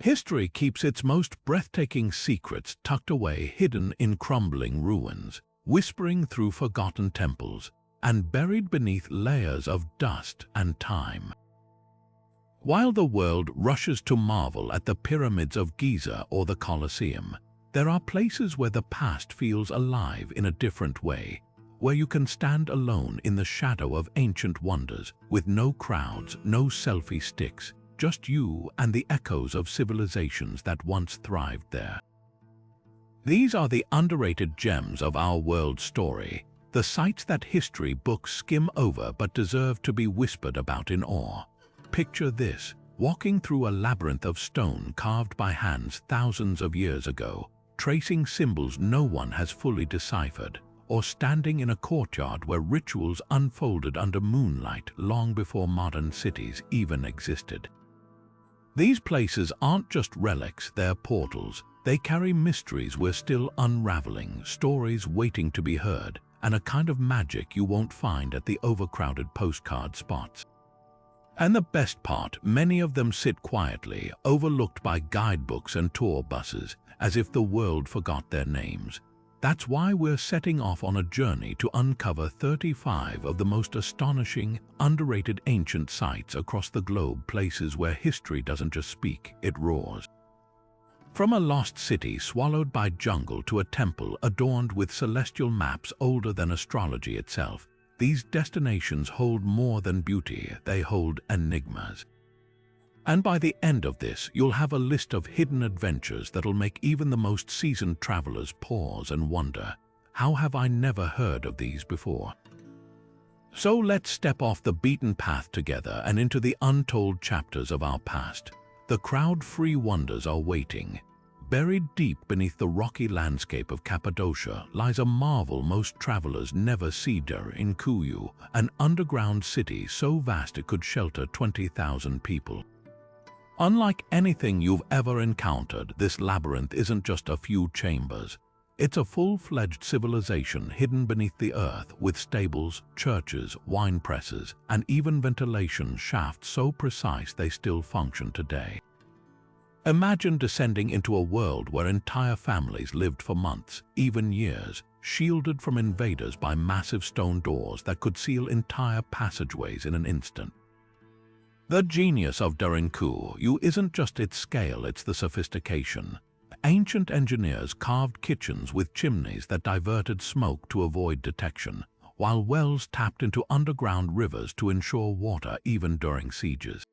History keeps its most breathtaking secrets tucked away, hidden in crumbling ruins, whispering through forgotten temples, and buried beneath layers of dust and time. While the world rushes to marvel at the pyramids of Giza or the Colosseum, there are places where the past feels alive in a different way, where you can stand alone in the shadow of ancient wonders, with no crowds, no selfie sticks, just you and the echoes of civilizations that once thrived there. These are the underrated gems of our world's story, the sites that history books skim over but deserve to be whispered about in awe. Picture this, walking through a labyrinth of stone carved by hands thousands of years ago, tracing symbols no one has fully deciphered, or standing in a courtyard where rituals unfolded under moonlight long before modern cities even existed. These places aren't just relics, they're portals. They carry mysteries we're still unraveling, stories waiting to be heard, and a kind of magic you won't find at the overcrowded postcard spots. And the best part, many of them sit quietly, overlooked by guidebooks and tour buses, as if the world forgot their names. That's why we're setting off on a journey to uncover 35 of the most astonishing, underrated ancient sites across the globe, places where history doesn't just speak, it roars. From a lost city swallowed by jungle to a temple adorned with celestial maps older than astrology itself, these destinations hold more than beauty, they hold enigmas. And by the end of this, you'll have a list of hidden adventures that'll make even the most seasoned travelers pause and wonder, how have I never heard of these before? So let's step off the beaten path together and into the untold chapters of our past. The crowd-free wonders are waiting. Buried deep beneath the rocky landscape of Cappadocia lies a marvel most travelers never see: Derinkuyu, an underground city so vast it could shelter 20,000 people. Unlike anything you've ever encountered, this labyrinth isn't just a few chambers. It's a full-fledged civilization hidden beneath the earth, with stables, churches, wine presses, and even ventilation shafts so precise they still function today. Imagine descending into a world where entire families lived for months, even years, shielded from invaders by massive stone doors that could seal entire passageways in an instant. The genius of Derinkuyu isn't just its scale, it's the sophistication. Ancient engineers carved kitchens with chimneys that diverted smoke to avoid detection, while wells tapped into underground rivers to ensure water even during sieges.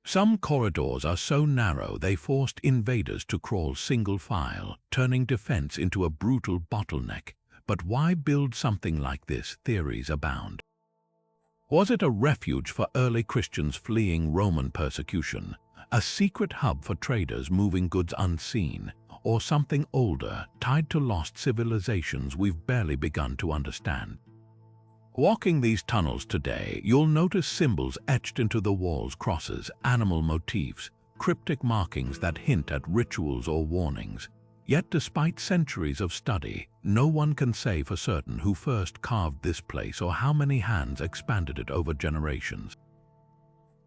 Some corridors are so narrow they forced invaders to crawl single file, turning defense into a brutal bottleneck. But why build something like this? Theories abound. Was it a refuge for early Christians fleeing Roman persecution, a secret hub for traders moving goods unseen, or something older, tied to lost civilizations we've barely begun to understand? Walking these tunnels today, you'll notice symbols etched into the walls: crosses, animal motifs, cryptic markings that hint at rituals or warnings. Yet despite centuries of study, no one can say for certain who first carved this place or how many hands expanded it over generations.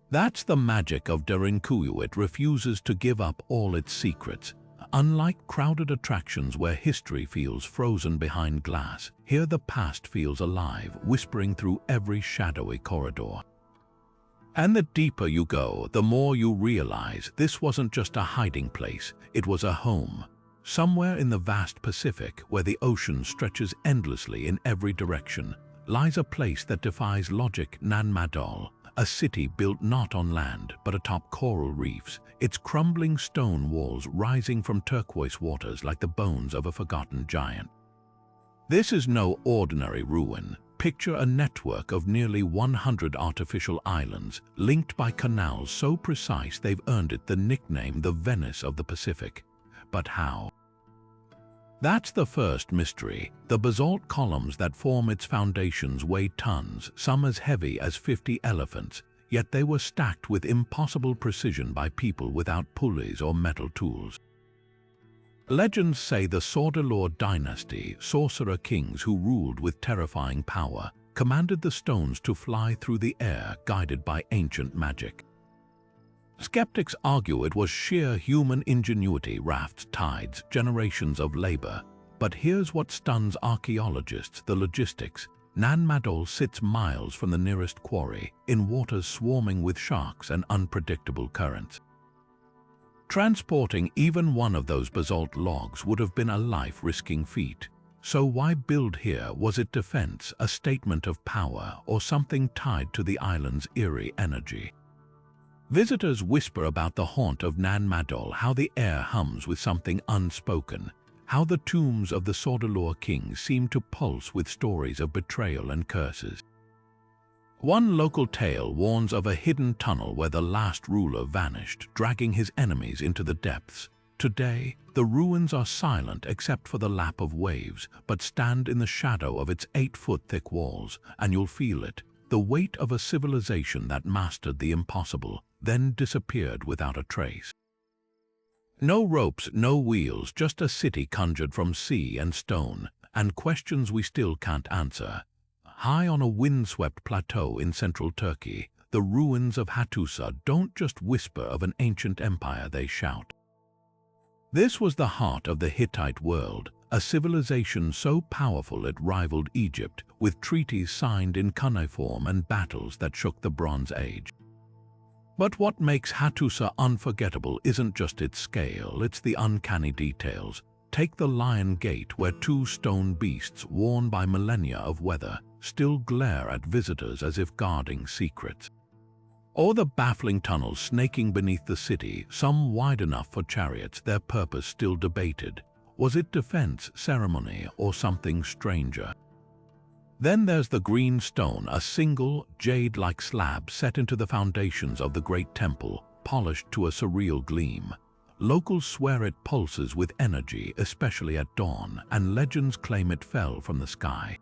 That's the magic of Derinkuyu. It refuses to give up all its secrets. Unlike crowded attractions where history feels frozen behind glass, here the past feels alive, whispering through every shadowy corridor. And the deeper you go, the more you realize this wasn't just a hiding place, it was a home. Somewhere in the vast Pacific, where the ocean stretches endlessly in every direction, lies a place that defies logic: Nan Madol, a city built not on land but atop coral reefs, its crumbling stone walls rising from turquoise waters like the bones of a forgotten giant. This is no ordinary ruin. Picture a network of nearly 100 artificial islands, linked by canals so precise they've earned it the nickname the Venice of the Pacific. But how? That's the first mystery. The basalt columns that form its foundations weigh tons, some as heavy as 50 elephants, yet they were stacked with impossible precision by people without pulleys or metal tools. Legends say the Sordelor dynasty, sorcerer kings who ruled with terrifying power, commanded the stones to fly through the air, guided by ancient magic. Skeptics argue it was sheer human ingenuity, rafts, tides, generations of labor. But here's what stuns archaeologists: the logistics. Nan Madol sits miles from the nearest quarry, in waters swarming with sharks and unpredictable currents. Transporting even one of those basalt logs would have been a life-risking feat. So why build here? Was it defense, a statement of power, or something tied to the island's eerie energy? Visitors whisper about the haunt of Nan Madol, how the air hums with something unspoken, how the tombs of the Sordalor kings seem to pulse with stories of betrayal and curses. One local tale warns of a hidden tunnel where the last ruler vanished, dragging his enemies into the depths. Today, the ruins are silent except for the lap of waves, but stand in the shadow of its 8-foot-thick walls, and you'll feel it, the weight of a civilization that mastered the impossible, then disappeared without a trace. No ropes, no wheels, just a city conjured from sea and stone, and questions we still can't answer. High on a windswept plateau in central Turkey, the ruins of Hattusa don't just whisper of an ancient empire, they shout. This was the heart of the Hittite world, a civilization so powerful it rivaled Egypt, with treaties signed in cuneiform and battles that shook the Bronze Age. But what makes Hattusa unforgettable isn't just its scale, it's the uncanny details. Take the Lion Gate, where 2 stone beasts worn by millennia of weather still glare at visitors as if guarding secrets. Or the baffling tunnels snaking beneath the city, some wide enough for chariots, their purpose still debated. Was it defense, ceremony, or something stranger? Then there's the green stone, a single, jade-like slab set into the foundations of the great temple, polished to a surreal gleam. Locals swear it pulses with energy, especially at dawn, and legends claim it fell from the sky.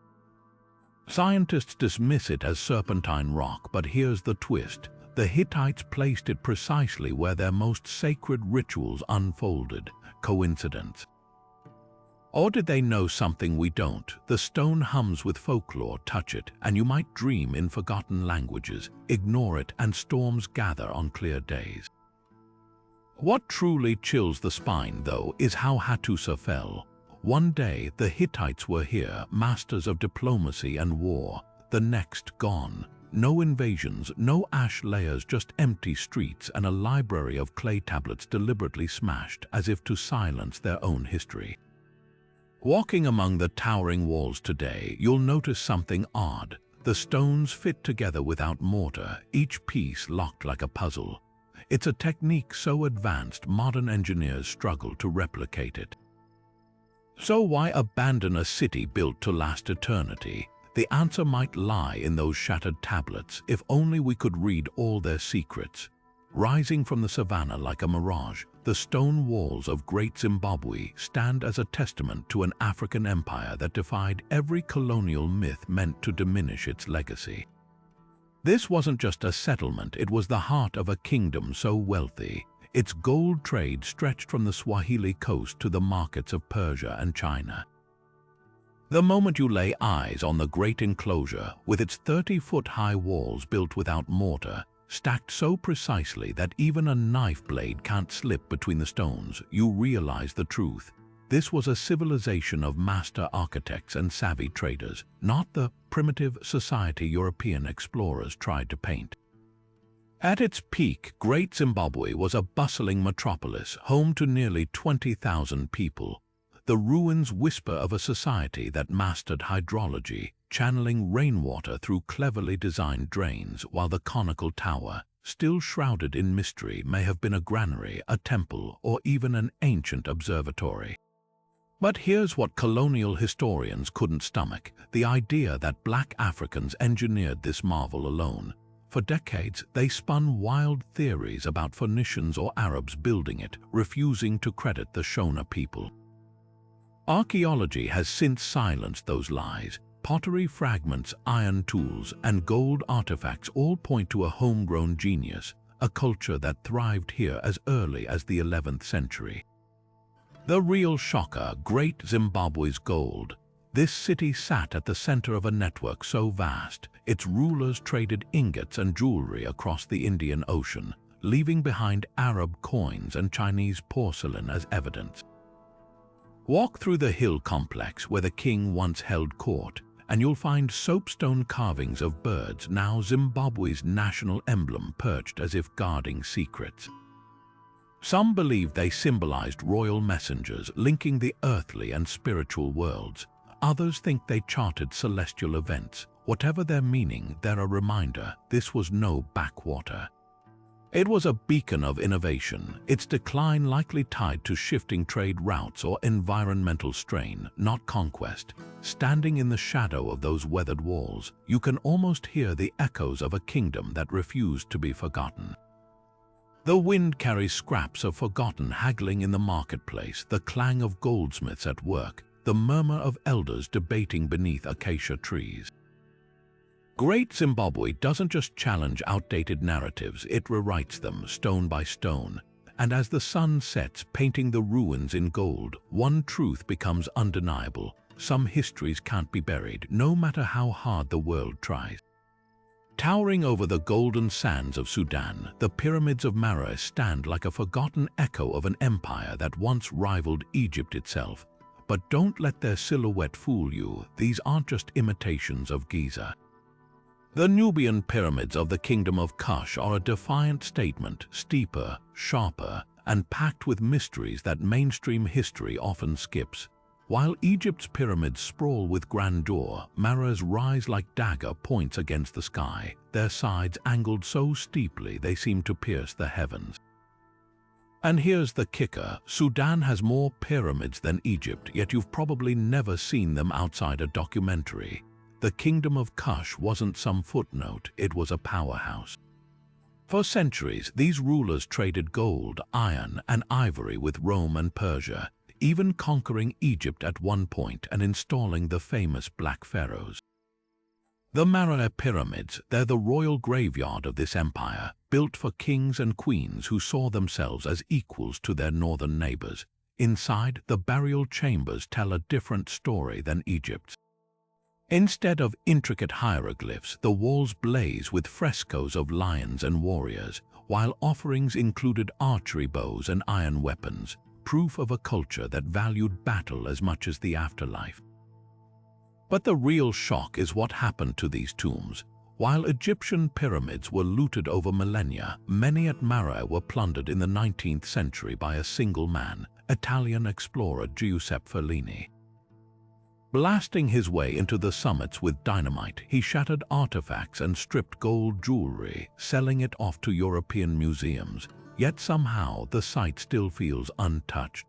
Scientists dismiss it as serpentine rock, but here's the twist. The Hittites placed it precisely where their most sacred rituals unfolded. Coincidence? Or did they know something we don't? The stone hums with folklore, touch it, and you might dream in forgotten languages, ignore it, and storms gather on clear days. What truly chills the spine, though, is how Hattusa fell. One day, the Hittites were here, masters of diplomacy and war. The next, gone. No invasions, no ash layers, just empty streets and a library of clay tablets deliberately smashed as if to silence their own history. Walking among the towering walls today, you'll notice something odd. The stones fit together without mortar, each piece locked like a puzzle. It's a technique so advanced modern engineers struggle to replicate it. So why abandon a city built to last eternity? The answer might lie in those shattered tablets, if only we could read all their secrets. Rising from the savannah like a mirage, the stone walls of Great Zimbabwe stand as a testament to an African empire that defied every colonial myth meant to diminish its legacy. This wasn't just a settlement, it was the heart of a kingdom so wealthy. Its gold trade stretched from the Swahili coast to the markets of Persia and China. The moment you lay eyes on the great enclosure, with its 30-foot-high walls built without mortar, stacked so precisely that even a knife blade can't slip between the stones, you realize the truth. This was a civilization of master architects and savvy traders, not the primitive society European explorers tried to paint. At its peak, Great Zimbabwe was a bustling metropolis, home to nearly 20,000 people. The ruins whisper of a society that mastered hydrology, channeling rainwater through cleverly designed drains, while the conical tower, still shrouded in mystery, may have been a granary, a temple, or even an ancient observatory. But here's what colonial historians couldn't stomach: the idea that black Africans engineered this marvel alone. For decades, they spun wild theories about Phoenicians or Arabs building it, refusing to credit the Shona people. Archaeology has since silenced those lies. Pottery fragments, iron tools, and gold artifacts all point to a homegrown genius, a culture that thrived here as early as the 11th century. The real shocker, Great Zimbabwe's gold. This city sat at the center of a network so vast, its rulers traded ingots and jewelry across the Indian Ocean, leaving behind Arab coins and Chinese porcelain as evidence. Walk through the hill complex where the king once held court, and you'll find soapstone carvings of birds, now Zimbabwe's national emblem, perched as if guarding secrets. Some believe they symbolized royal messengers linking the earthly and spiritual worlds. Others think they charted celestial events. Whatever their meaning, they're a reminder this was no backwater. It was a beacon of innovation, its decline likely tied to shifting trade routes or environmental strain, not conquest. Standing in the shadow of those weathered walls, you can almost hear the echoes of a kingdom that refused to be forgotten. The wind carries scraps of forgotten haggling in the marketplace, the clang of goldsmiths at work, the murmur of elders debating beneath acacia trees. Great Zimbabwe doesn't just challenge outdated narratives, it rewrites them stone by stone. And as the sun sets, painting the ruins in gold, one truth becomes undeniable: some histories can't be buried, no matter how hard the world tries. Towering over the golden sands of Sudan, the pyramids of Meroe stand like a forgotten echo of an empire that once rivaled Egypt itself. But don't let their silhouette fool you, these aren't just imitations of Giza. The Nubian pyramids of the Kingdom of Kush are a defiant statement, steeper, sharper, and packed with mysteries that mainstream history often skips. While Egypt's pyramids sprawl with grandeur, Meroe's rise like dagger points against the sky, their sides angled so steeply they seem to pierce the heavens. And here's the kicker: Sudan has more pyramids than Egypt, yet you've probably never seen them outside a documentary. The Kingdom of Kush wasn't some footnote, it was a powerhouse. For centuries, these rulers traded gold, iron, and ivory with Rome and Persia, even conquering Egypt at one point and installing the famous Black Pharaohs. The Meroe pyramids, they're the royal graveyard of this empire, built for kings and queens who saw themselves as equals to their northern neighbors. Inside, the burial chambers tell a different story than Egypt's. Instead of intricate hieroglyphs, the walls blaze with frescoes of lions and warriors, while offerings included archery bows and iron weapons, proof of a culture that valued battle as much as the afterlife. But the real shock is what happened to these tombs. While Egyptian pyramids were looted over millennia, many at Meroe were plundered in the 19th century by a single man, Italian explorer Giuseppe Fellini. Blasting his way into the summits with dynamite, he shattered artifacts and stripped gold jewelry, selling it off to European museums. Yet somehow the site still feels untouched.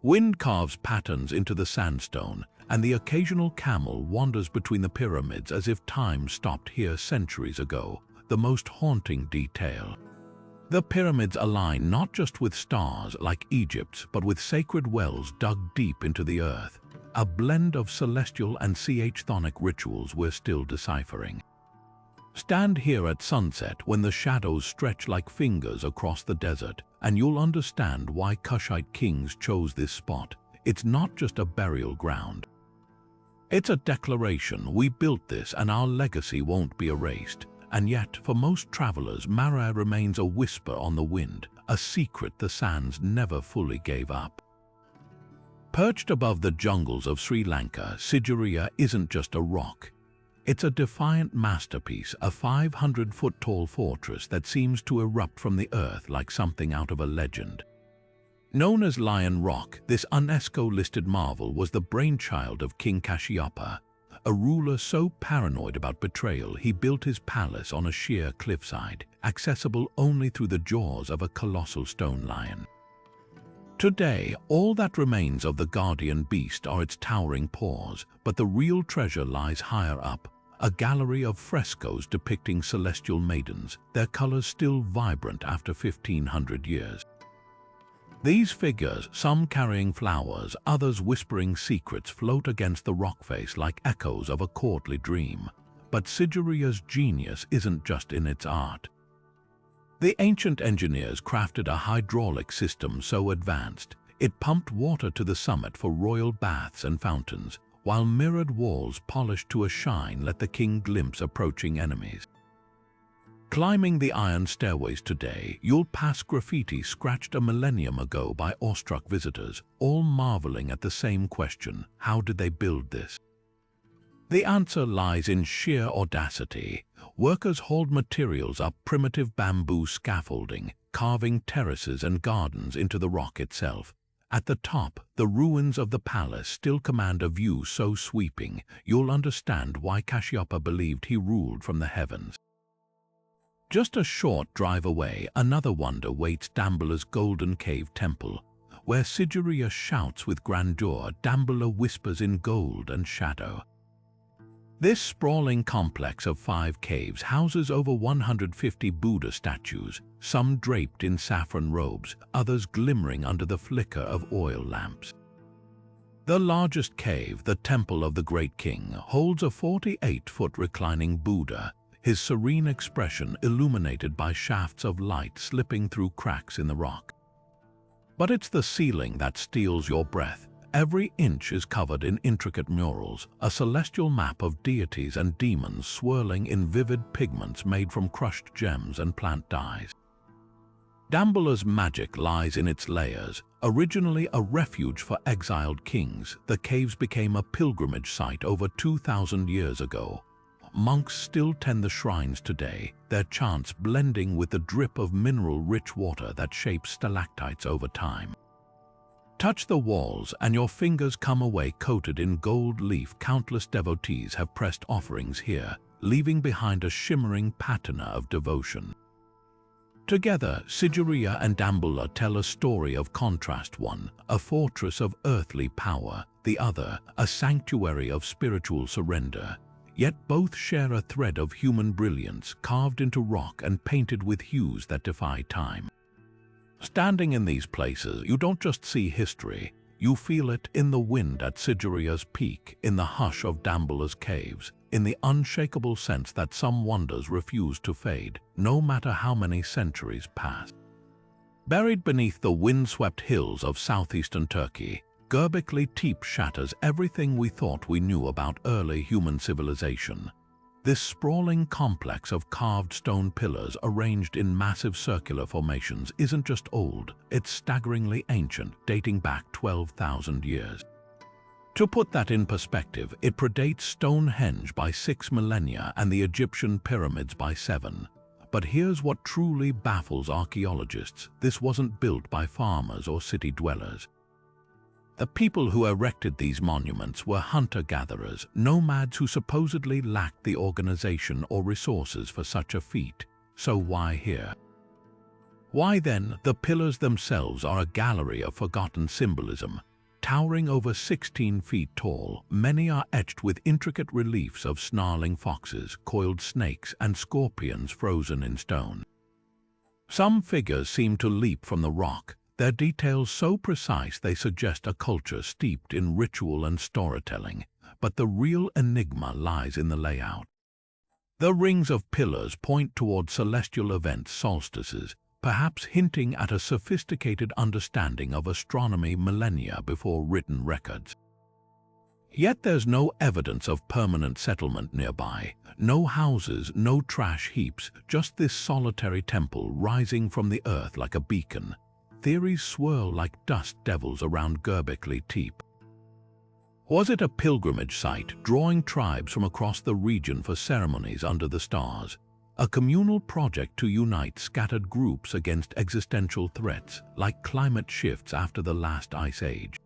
Wind carves patterns into the sandstone, and the occasional camel wanders between the pyramids as if time stopped here centuries ago, the most haunting detail. The pyramids align not just with stars like Egypt's, but with sacred wells dug deep into the earth, a blend of celestial and chthonic rituals we're still deciphering. Stand here at sunset when the shadows stretch like fingers across the desert, and you'll understand why Kushite kings chose this spot. It's not just a burial ground. It's a declaration: we built this and our legacy won't be erased. And yet, for most travelers, Meroe remains a whisper on the wind, a secret the sands never fully gave up. Perched above the jungles of Sri Lanka, Sigiriya isn't just a rock. It's a defiant masterpiece, a 500-foot-tall fortress that seems to erupt from the earth like something out of a legend. Known as Lion Rock, this UNESCO-listed marvel was the brainchild of King Kashyapa, a ruler so paranoid about betrayal he built his palace on a sheer cliffside, accessible only through the jaws of a colossal stone lion. Today, all that remains of the guardian beast are its towering paws, but the real treasure lies higher up, a gallery of frescoes depicting celestial maidens, their colors still vibrant after 1,500 years. These figures, some carrying flowers, others whispering secrets, float against the rock face like echoes of a courtly dream. But Sigiriya's genius isn't just in its art. The ancient engineers crafted a hydraulic system so advanced, it pumped water to the summit for royal baths and fountains, while mirrored walls polished to a shine let the king glimpse approaching enemies. Climbing the iron stairways today, you'll pass graffiti scratched a millennium ago by awestruck visitors, all marveling at the same question: how did they build this? The answer lies in sheer audacity. Workers hauled materials up primitive bamboo scaffolding, carving terraces and gardens into the rock itself. At the top, the ruins of the palace still command a view so sweeping, you'll understand why Casioppa believed he ruled from the heavens. Just a short drive away, another wonder waits: Dambulla's Golden Cave Temple. Where Sigiriya shouts with grandeur, Dambulla whispers in gold and shadow. This sprawling complex of 5 caves houses over 150 Buddha statues, some draped in saffron robes, others glimmering under the flicker of oil lamps. The largest cave, the Temple of the Great King, holds a 48-foot reclining Buddha, his serene expression illuminated by shafts of light slipping through cracks in the rock. But it's the ceiling that steals your breath. Every inch is covered in intricate murals, a celestial map of deities and demons swirling in vivid pigments made from crushed gems and plant dyes. Dambulla's magic lies in its layers. Originally a refuge for exiled kings, the caves became a pilgrimage site over 2,000 years ago. Monks still tend the shrines today, their chants blending with the drip of mineral-rich water that shapes stalactites over time. Touch the walls and your fingers come away coated in gold leaf. Countless devotees have pressed offerings here, leaving behind a shimmering patina of devotion. Together, Sigiriya and Dambulla tell a story of contrast: one, a fortress of earthly power; the other, a sanctuary of spiritual surrender. Yet both share a thread of human brilliance, carved into rock and painted with hues that defy time. Standing in these places, you don't just see history, you feel it in the wind at Sigiriya's peak, in the hush of Dambulla's caves, in the unshakable sense that some wonders refuse to fade, no matter how many centuries pass. Buried beneath the windswept hills of southeastern Turkey, Göbekli Tepe shatters everything we thought we knew about early human civilization. This sprawling complex of carved stone pillars arranged in massive circular formations isn't just old, it's staggeringly ancient, dating back 12,000 years. To put that in perspective, it predates Stonehenge by 6 millennia and the Egyptian pyramids by 7. But here's what truly baffles archaeologists: this wasn't built by farmers or city dwellers. The people who erected these monuments were hunter-gatherers, nomads who supposedly lacked the organization or resources for such a feat. So why here? Why then, the pillars themselves are a gallery of forgotten symbolism. Towering over 16 feet tall, many are etched with intricate reliefs of snarling foxes, coiled snakes, and scorpions frozen in stone. Some figures seem to leap from the rock, their details so precise they suggest a culture steeped in ritual and storytelling, but the real enigma lies in the layout. The rings of pillars point toward celestial events, solstices, perhaps hinting at a sophisticated understanding of astronomy millennia before written records. Yet there's no evidence of permanent settlement nearby, no houses, no trash heaps, just this solitary temple rising from the earth like a beacon. Theories swirl like dust devils around Göbekli Tepe. Was it a pilgrimage site, drawing tribes from across the region for ceremonies under the stars? A communal project to unite scattered groups against existential threats, like climate shifts after the last ice age?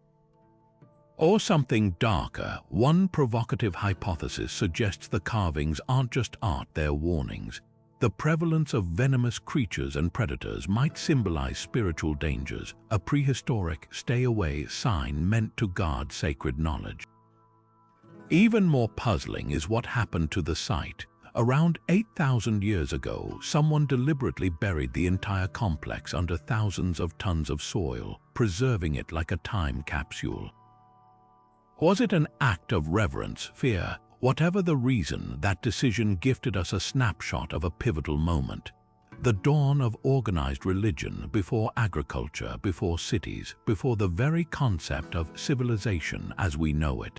Or something darker? One provocative hypothesis suggests the carvings aren't just art, they're warnings. The prevalence of venomous creatures and predators might symbolize spiritual dangers, a prehistoric stay-away sign meant to guard sacred knowledge. Even more puzzling is what happened to the site. Around 8,000 years ago, someone deliberately buried the entire complex under thousands of tons of soil, preserving it like a time capsule. Was it an act of reverence, fear? Whatever the reason, that decision gifted us a snapshot of a pivotal moment. The dawn of organized religion, before agriculture, before cities, before the very concept of civilization as we know it.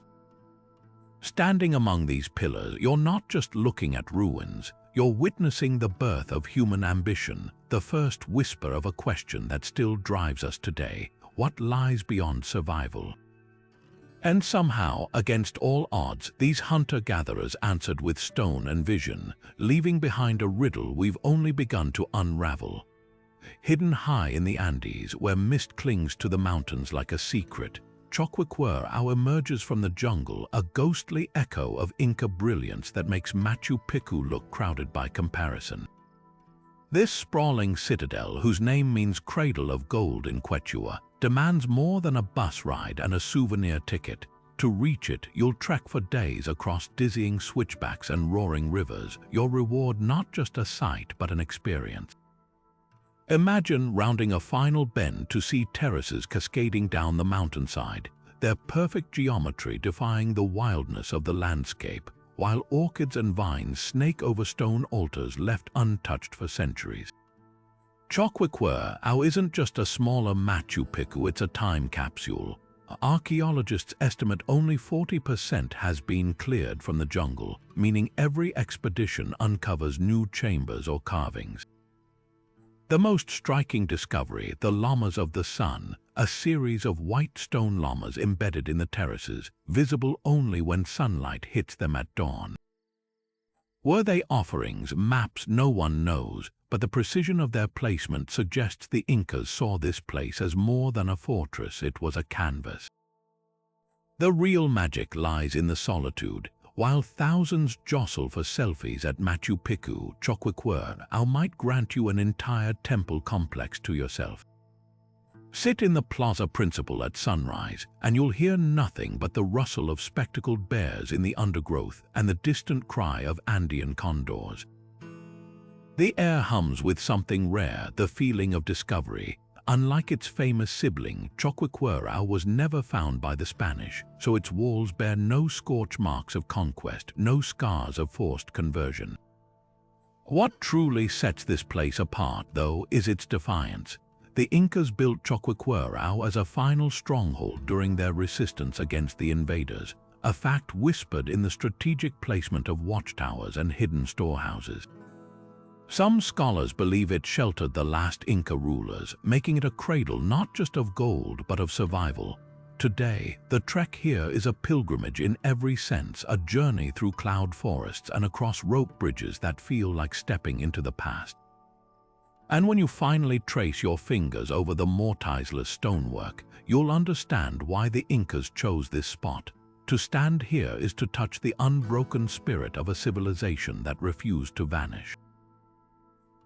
Standing among these pillars, you're not just looking at ruins, You're witnessing the birth of human ambition, the first whisper of a question that still drives us today: what lies beyond survival? And somehow, against all odds, these hunter-gatherers answered with stone and vision, leaving behind a riddle we've only begun to unravel. Hidden high in the Andes, where mist clings to the mountains like a secret, Choquequirao emerges from the jungle, a ghostly echo of Inca brilliance that makes Machu Picchu look crowded by comparison. This sprawling citadel, whose name means cradle of gold in Quechua, demands more than a bus ride and a souvenir ticket. To reach it, you'll trek for days across dizzying switchbacks and roaring rivers, your reward not just a sight but an experience. Imagine rounding a final bend to see terraces cascading down the mountainside, their perfect geometry defying the wildness of the landscape, while orchids and vines snake over stone altars left untouched for centuries. Choquequirao isn't just a smaller Machu Picchu, it's a time capsule. Archaeologists estimate only 40% has been cleared from the jungle, meaning every expedition uncovers new chambers or carvings. The most striking discovery, the llamas of the sun, a series of white stone llamas embedded in the terraces, visible only when sunlight hits them at dawn. Were they offerings, maps, no one knows, but the precision of their placement suggests the Incas saw this place as more than a fortress, it was a canvas. The real magic lies in the solitude. While thousands jostle for selfies at Machu Picchu, Choquequirao might grant you an entire temple complex to yourself. Sit in the plaza principal at sunrise, and you'll hear nothing but the rustle of spectacled bears in the undergrowth and the distant cry of Andean condors. The air hums with something rare, the feeling of discovery. Unlike its famous sibling, Choquequirao was never found by the Spanish, so its walls bear no scorch marks of conquest, no scars of forced conversion. What truly sets this place apart, though, is its defiance. The Incas built Choquequirao as a final stronghold during their resistance against the invaders, a fact whispered in the strategic placement of watchtowers and hidden storehouses. Some scholars believe it sheltered the last Inca rulers, making it a cradle not just of gold but of survival. Today, the trek here is a pilgrimage in every sense, a journey through cloud forests and across rope bridges that feel like stepping into the past. And when you finally trace your fingers over the mortiseless stonework, you'll understand why the Incas chose this spot. To stand here is to touch the unbroken spirit of a civilization that refused to vanish.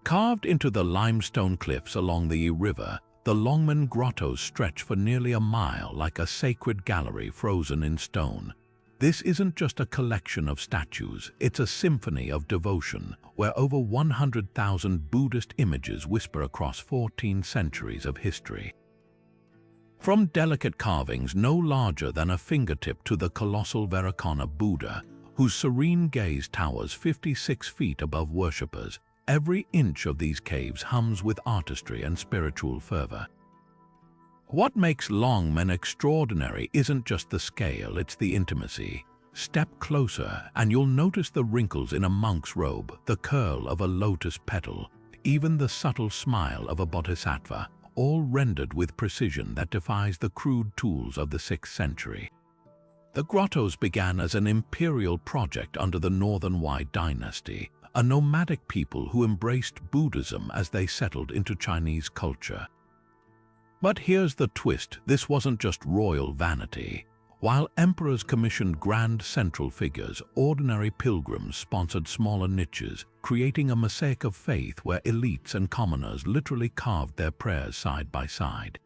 Carved into the limestone cliffs along the river, the Longmen grottos stretch for nearly a mile like a sacred gallery frozen in stone. This isn't just a collection of statues, it's a symphony of devotion, where over 100,000 Buddhist images whisper across 14 centuries of history. From delicate carvings no larger than a fingertip to the colossal Vairocana Buddha, whose serene gaze towers 56 feet above worshippers, every inch of these caves hums with artistry and spiritual fervor. What makes Longmen extraordinary isn't just the scale, it's the intimacy. Step closer and you'll notice the wrinkles in a monk's robe, the curl of a lotus petal, even the subtle smile of a bodhisattva, all rendered with precision that defies the crude tools of the 6th century. The grottos began as an imperial project under the Northern Wei dynasty, a nomadic people who embraced Buddhism as they settled into Chinese culture. But here's the twist, this wasn't just royal vanity. While emperors commissioned grand central figures, ordinary pilgrims sponsored smaller niches, creating a mosaic of faith where elites and commoners literally carved their prayers side by side.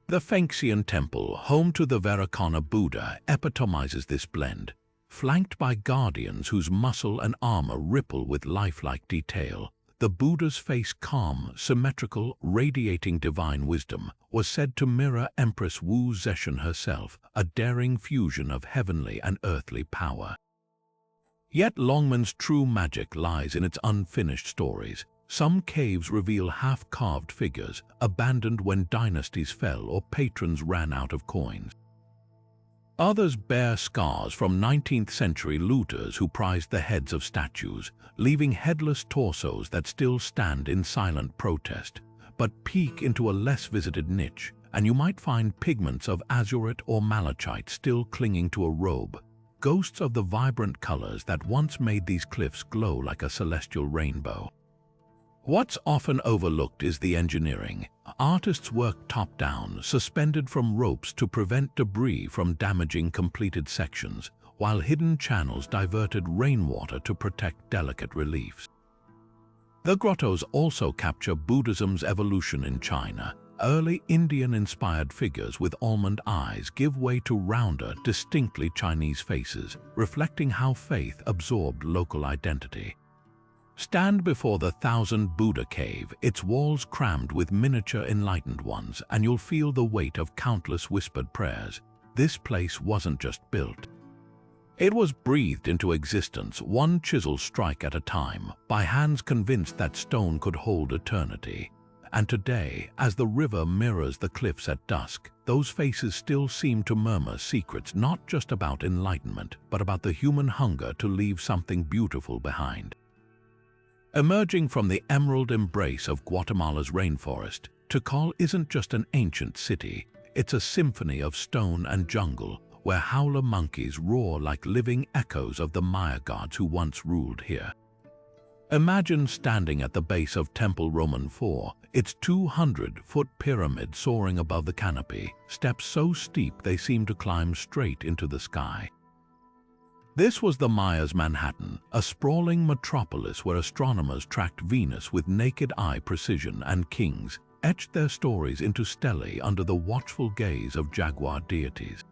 The Fengxian Temple, home to the Vairocana Buddha, epitomizes this blend. Flanked by guardians whose muscle and armor ripple with lifelike detail, the Buddha's face calm, symmetrical, radiating divine wisdom, was said to mirror Empress Wu Zetian herself, a daring fusion of heavenly and earthly power. Yet Longmen's true magic lies in its unfinished stories. Some caves reveal half-carved figures, abandoned when dynasties fell or patrons ran out of coins. Others bear scars from 19th century looters who prized the heads of statues, leaving headless torsos that still stand in silent protest. But peek into a less visited niche, and you might find pigments of azurite or malachite still clinging to a robe, ghosts of the vibrant colors that once made these cliffs glow like a celestial rainbow. What's often overlooked is the engineering. Artists work top-down, suspended from ropes to prevent debris from damaging completed sections, while hidden channels diverted rainwater to protect delicate reliefs. The grottos also capture Buddhism's evolution in China. Early Indian-inspired figures with almond eyes give way to rounder, distinctly Chinese faces, reflecting how faith absorbed local identity. Stand before the Thousand Buddha Cave, its walls crammed with miniature enlightened ones, and you'll feel the weight of countless whispered prayers. This place wasn't just built. It was breathed into existence, one chisel strike at a time, by hands convinced that stone could hold eternity. And today, as the river mirrors the cliffs at dusk, those faces still seem to murmur secrets not just about enlightenment, but about the human hunger to leave something beautiful behind. Emerging from the emerald embrace of Guatemala's rainforest, Tikal isn't just an ancient city, it's a symphony of stone and jungle, where howler monkeys roar like living echoes of the Maya gods who once ruled here. Imagine standing at the base of Temple Roman 4, its 200-foot pyramid soaring above the canopy, steps so steep they seem to climb straight into the sky. This was the Maya's Manhattan, a sprawling metropolis where astronomers tracked Venus with naked eye precision and kings etched their stories into stelae under the watchful gaze of jaguar deities.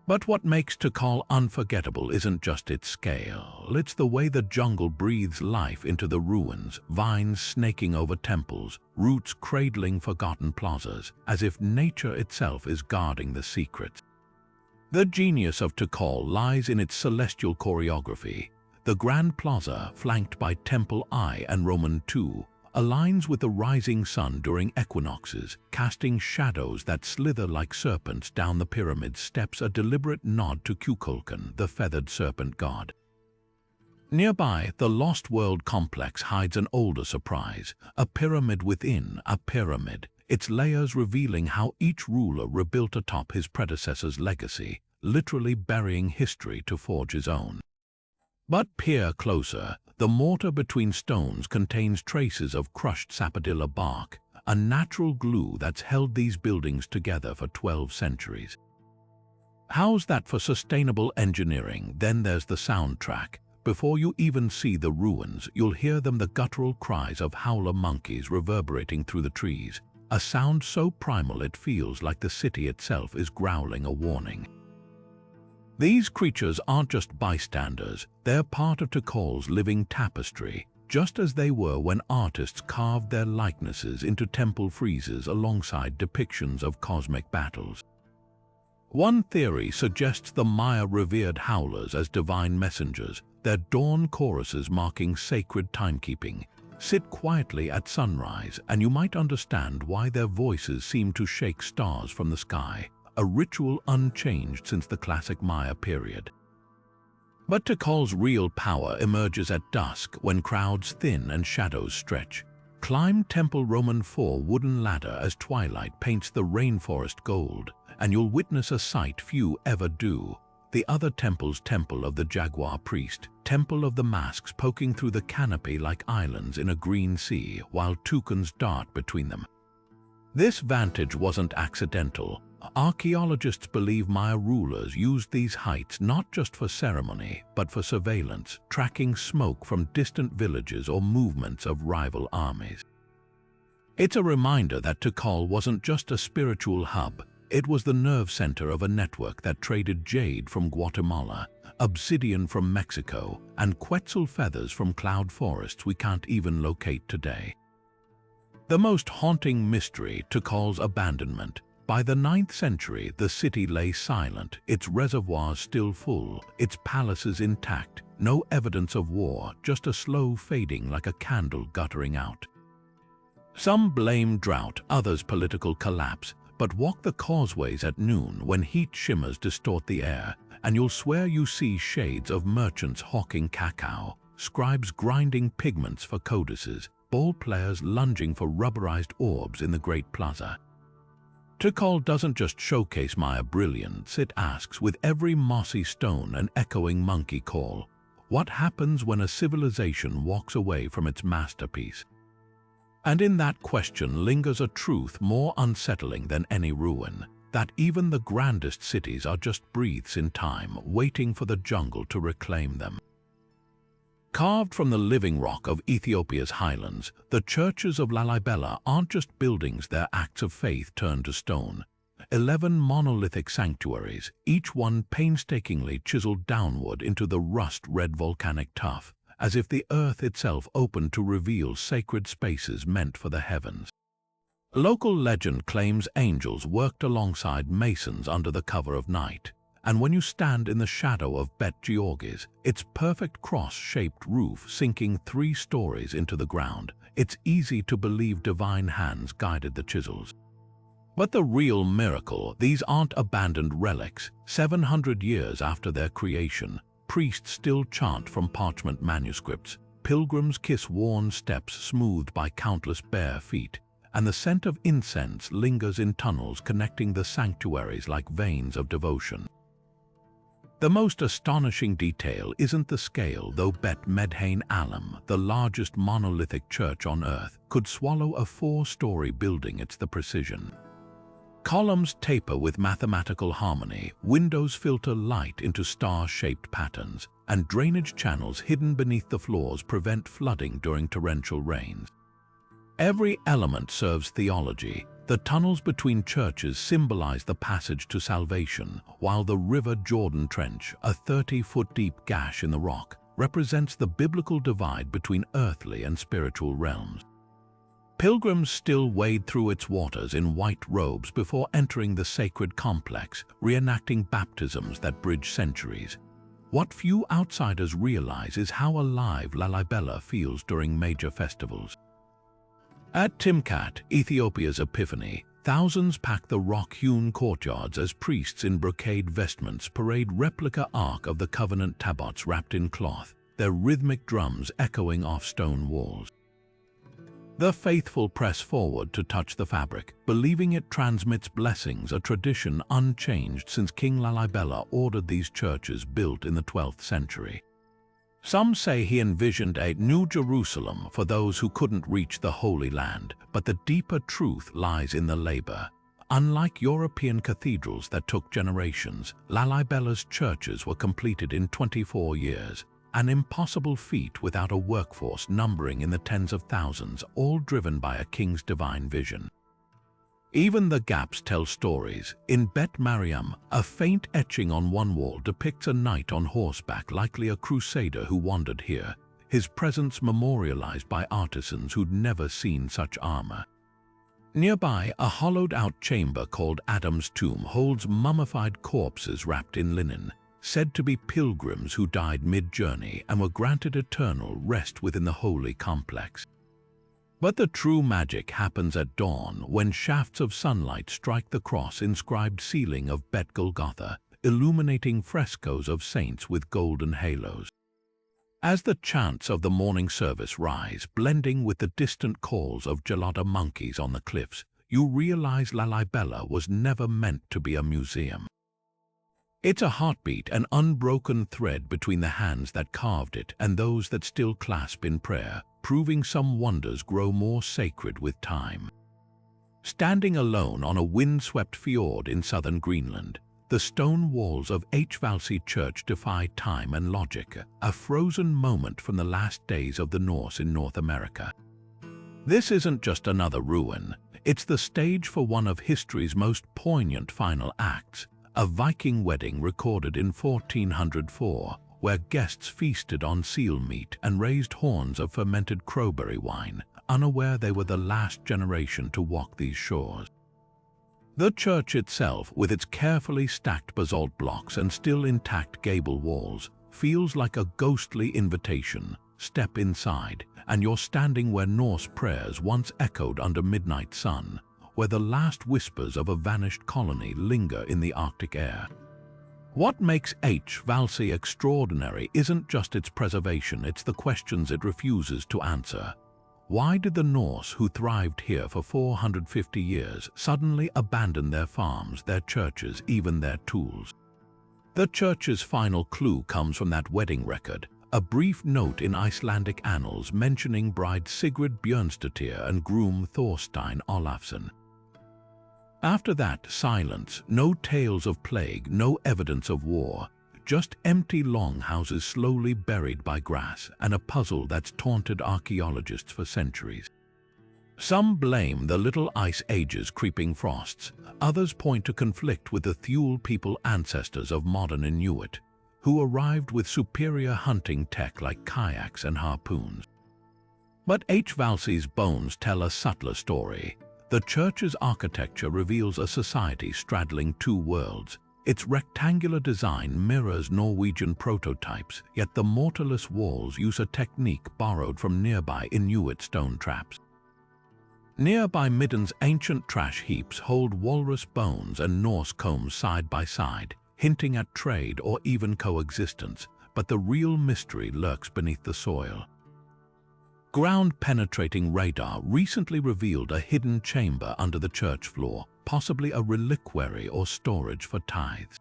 But what makes Tikal unforgettable isn't just its scale, it's the way the jungle breathes life into the ruins, vines snaking over temples, roots cradling forgotten plazas, as if nature itself is guarding the secrets. The genius of Tikal lies in its celestial choreography. The Grand Plaza, flanked by Temple I and Roman II, aligns with the rising sun during equinoxes, casting shadows that slither like serpents down the pyramid's steps, a deliberate nod to Kukulkan, the feathered serpent god. Nearby, the Lost World complex hides an older surprise, a pyramid within a pyramid, its layers revealing how each ruler rebuilt atop his predecessor's legacy, literally burying history to forge his own. But peer closer, the mortar between stones contains traces of crushed sapodilla bark, a natural glue that's held these buildings together for 12 centuries. How's that for sustainable engineering? Then there's the soundtrack. Before you even see the ruins, you'll hear the guttural cries of howler monkeys reverberating through the trees, a sound so primal it feels like the city itself is growling a warning. These creatures aren't just bystanders, they're part of Tikal's living tapestry, just as they were when artists carved their likenesses into temple friezes alongside depictions of cosmic battles. One theory suggests the Maya revered howlers as divine messengers, their dawn choruses marking sacred timekeeping. Sit quietly at sunrise, and you might understand why their voices seem to shake stars from the sky, a ritual unchanged since the classic Maya period. But Tikal's real power emerges at dusk when crowds thin and shadows stretch. Climb Temple Roman 4 wooden ladder as twilight paints the rainforest gold, and you'll witness a sight few ever do. The other temple's Temple of the Jaguar Priest, Temple of the Masks poking through the canopy like islands in a green sea, while toucans dart between them. This vantage wasn't accidental. Archaeologists believe Maya rulers used these heights not just for ceremony, but for surveillance, tracking smoke from distant villages or movements of rival armies. It's a reminder that Tikal wasn't just a spiritual hub, it was the nerve center of a network that traded jade from Guatemala, obsidian from Mexico, and quetzal feathers from cloud forests we can't even locate today. The most haunting mystery, Tikal's abandonment. By the 9th century, the city lay silent, its reservoirs still full, its palaces intact, no evidence of war, just a slow fading like a candle guttering out. Some blame drought, others political collapse, but walk the causeways at noon when heat shimmers distort the air, and you'll swear you see shades of merchants hawking cacao, scribes grinding pigments for codices, ball players lunging for rubberized orbs in the Great Plaza. Tikal doesn't just showcase Maya brilliance, it asks with every mossy stone and echoing monkey call, what happens when a civilization walks away from its masterpiece? And in that question lingers a truth more unsettling than any ruin, that even the grandest cities are just breaths in time, waiting for the jungle to reclaim them. Carved from the living rock of Ethiopia's highlands, the churches of Lalibela aren't just buildings, they're acts of faith turned to stone. 11 monolithic sanctuaries, each one painstakingly chiseled downward into the rust-red volcanic tuff, as if the earth itself opened to reveal sacred spaces meant for the heavens. Local legend claims angels worked alongside masons under the cover of night, and when you stand in the shadow of Bet George's, its perfect cross-shaped roof sinking 3 stories into the ground, it's easy to believe divine hands guided the chisels. But the real miracle, these aren't abandoned relics. 700 years after their creation, priests still chant from parchment manuscripts, pilgrims kiss worn steps smoothed by countless bare feet, and the scent of incense lingers in tunnels connecting the sanctuaries like veins of devotion. The most astonishing detail isn't the scale, though Bet Medhain Alam, the largest monolithic church on earth, could swallow a 4-story building. It's the precision. Columns taper with mathematical harmony, windows filter light into star-shaped patterns, and drainage channels hidden beneath the floors prevent flooding during torrential rains. Every element serves theology. The tunnels between churches symbolize the passage to salvation, while the River Jordan Trench, a 30-foot-deep gash in the rock, represents the biblical divide between earthly and spiritual realms. Pilgrims still wade through its waters in white robes before entering the sacred complex, reenacting baptisms that bridge centuries. What few outsiders realize is how alive Lalibela feels during major festivals. At Timkat, Ethiopia's epiphany, thousands pack the rock-hewn courtyards as priests in brocade vestments parade replica Ark of the Covenant tabots wrapped in cloth, their rhythmic drums echoing off stone walls. The faithful press forward to touch the fabric, believing it transmits blessings, a tradition unchanged since King Lalibela ordered these churches built in the 12th century. Some say he envisioned a New Jerusalem for those who couldn't reach the Holy Land, but the deeper truth lies in the labor. Unlike European cathedrals that took generations, Lalibela's churches were completed in 24 years. An impossible feat without a workforce numbering in the tens of thousands, all driven by a king's divine vision. Even the gaps tell stories. In Bet Mariam, a faint etching on one wall depicts a knight on horseback, likely a crusader who wandered here, his presence memorialized by artisans who'd never seen such armor. Nearby, a hollowed-out chamber called Adam's Tomb holds mummified corpses wrapped in linen, said to be pilgrims who died mid-journey and were granted eternal rest within the holy complex. But the true magic happens at dawn, when shafts of sunlight strike the cross-inscribed ceiling of Bet Golgotha, illuminating frescoes of saints with golden halos. As the chants of the morning service rise, blending with the distant calls of gelada monkeys on the cliffs, you realize Lalibela was never meant to be a museum. It's a heartbeat, an unbroken thread between the hands that carved it and those that still clasp in prayer, proving some wonders grow more sacred with time. Standing alone on a wind-swept fjord in southern Greenland, the stone walls of Hvalsey Church defy time and logic, a frozen moment from the last days of the Norse in North America. This isn't just another ruin, it's the stage for one of history's most poignant final acts, a Viking wedding recorded in 1404, where guests feasted on seal meat and raised horns of fermented crowberry wine, unaware they were the last generation to walk these shores. The church itself, with its carefully stacked basalt blocks and still intact gable walls, feels like a ghostly invitation. Step inside, and you're standing where Norse prayers once echoed under midnight sun, where the last whispers of a vanished colony linger in the Arctic air. What makes H. Valsey extraordinary isn't just its preservation, it's the questions it refuses to answer. Why did the Norse, who thrived here for 450 years, suddenly abandon their farms, their churches, even their tools? The church's final clue comes from that wedding record, a brief note in Icelandic annals mentioning bride Sigrid Björnsdóttir and groom Thorstein Olafsson. After that, silence, no tales of plague, no evidence of war, just empty longhouses slowly buried by grass, and a puzzle that's taunted archaeologists for centuries. Some blame the Little Ice Age's creeping frosts, others point to conflict with the Thule people ancestors of modern Inuit, who arrived with superior hunting tech like kayaks and harpoons. But H. Valsey's bones tell a subtler story. The church's architecture reveals a society straddling two worlds. Its rectangular design mirrors Norwegian prototypes, yet the mortarless walls use a technique borrowed from nearby Inuit stone traps. Nearby Midden's ancient trash heaps hold walrus bones and Norse combs side by side, hinting at trade or even coexistence, but the real mystery lurks beneath the soil. Ground-penetrating radar recently revealed a hidden chamber under the church floor, possibly a reliquary or storage for tithes.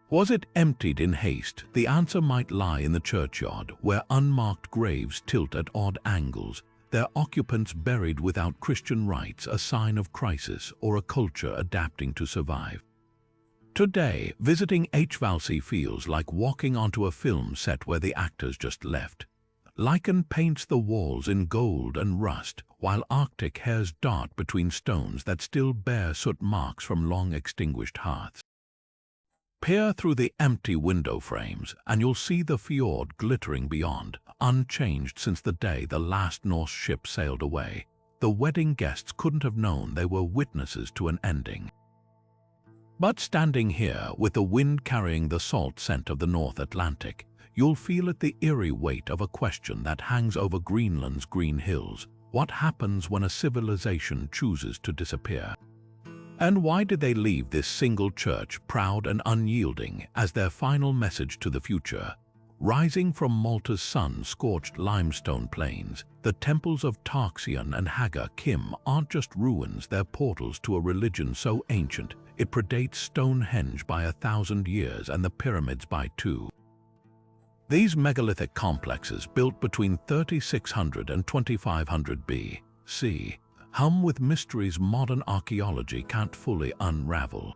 Was it emptied in haste? The answer might lie in the churchyard, where unmarked graves tilt at odd angles, their occupants buried without Christian rites, a sign of crisis or a culture adapting to survive. Today, visiting H. Valsey feels like walking onto a film set where the actors just left. Lichen paints the walls in gold and rust, while Arctic hares dart between stones that still bear soot marks from long-extinguished hearths. Peer through the empty window frames, and you'll see the fjord glittering beyond, unchanged since the day the last Norse ship sailed away. The wedding guests couldn't have known they were witnesses to an ending. But standing here, with the wind carrying the salt scent of the North Atlantic, you'll feel it the eerie weight of a question that hangs over Greenland's green hills. What happens when a civilization chooses to disappear? And why did they leave this single church, proud and unyielding, as their final message to the future? Rising from Malta's sun-scorched limestone plains, the temples of Tarxian and Haga Kim aren't just ruins, they're portals to a religion so ancient it predates Stonehenge by 1,000 years and the pyramids by 2. These megalithic complexes, built between 3600 and 2500 B.C., hum with mysteries modern archaeology can't fully unravel.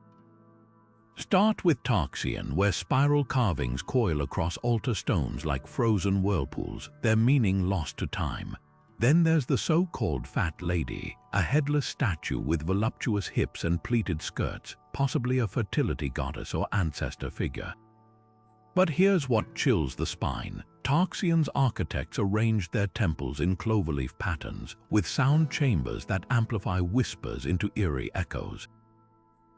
Start with Tarxian, where spiral carvings coil across altar stones like frozen whirlpools, their meaning lost to time. Then there's the so-called Fat Lady, a headless statue with voluptuous hips and pleated skirts, possibly a fertility goddess or ancestor figure. But here's what chills the spine. Tarxian's architects arranged their temples in cloverleaf patterns, with sound chambers that amplify whispers into eerie echoes.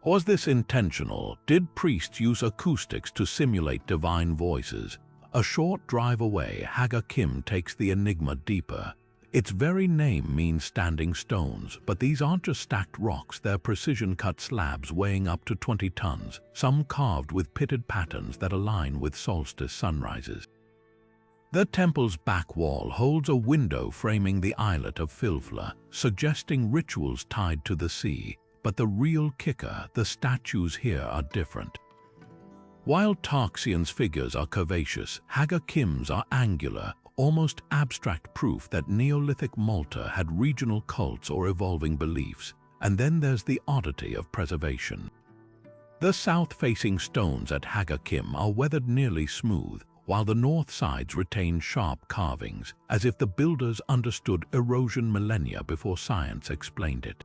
Was this intentional? Did priests use acoustics to simulate divine voices? A short drive away, Haga Kim takes the enigma deeper. Its very name means standing stones, but these aren't just stacked rocks, they're precision-cut slabs weighing up to 20 tons, some carved with pitted patterns that align with solstice sunrises. The temple's back wall holds a window framing the islet of Filfla, suggesting rituals tied to the sea, but the real kicker, the statues here are different. While Tarxian's figures are curvaceous, Haga Kim's are angular, almost abstract proof that Neolithic Malta had regional cults or evolving beliefs. And then there's the oddity of preservation. The south-facing stones at Haga Kim are weathered nearly smooth, while the north sides retain sharp carvings, as if the builders understood erosion millennia before science explained it.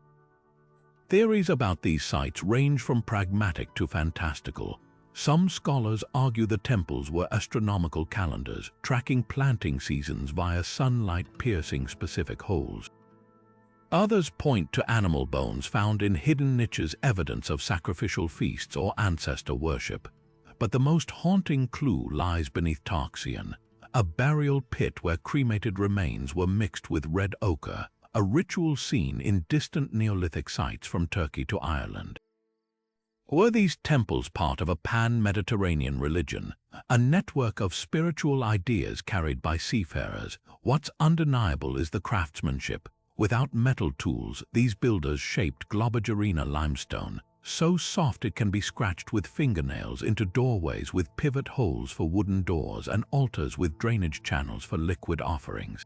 Theories about these sites range from pragmatic to fantastical. Some scholars argue the temples were astronomical calendars, tracking planting seasons via sunlight-piercing specific holes. Others point to animal bones found in hidden niches, evidence of sacrificial feasts or ancestor worship. But the most haunting clue lies beneath Tarxian, a burial pit where cremated remains were mixed with red ochre, a ritual seen in distant Neolithic sites from Turkey to Ireland. Were these temples part of a pan-Mediterranean religion, a network of spiritual ideas carried by seafarers? What's undeniable is the craftsmanship. Without metal tools, these builders shaped Globigerina limestone, so soft it can be scratched with fingernails, into doorways with pivot holes for wooden doors and altars with drainage channels for liquid offerings.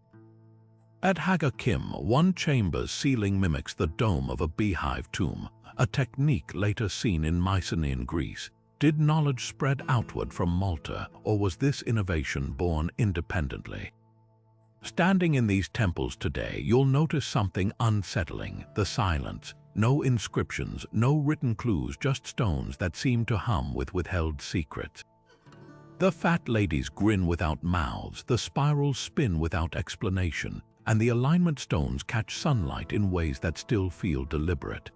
At Haga Kim, one chamber's ceiling mimics the dome of a beehive tomb, a technique later seen in Mycenaean Greece. Did knowledge spread outward from Malta, or was this innovation born independently? Standing in these temples today, you'll notice something unsettling: the silence. No inscriptions, no written clues, just stones that seem to hum with withheld secrets. The fat ladies grin without mouths, the spirals spin without explanation, and the alignment stones catch sunlight in ways that still feel deliberate.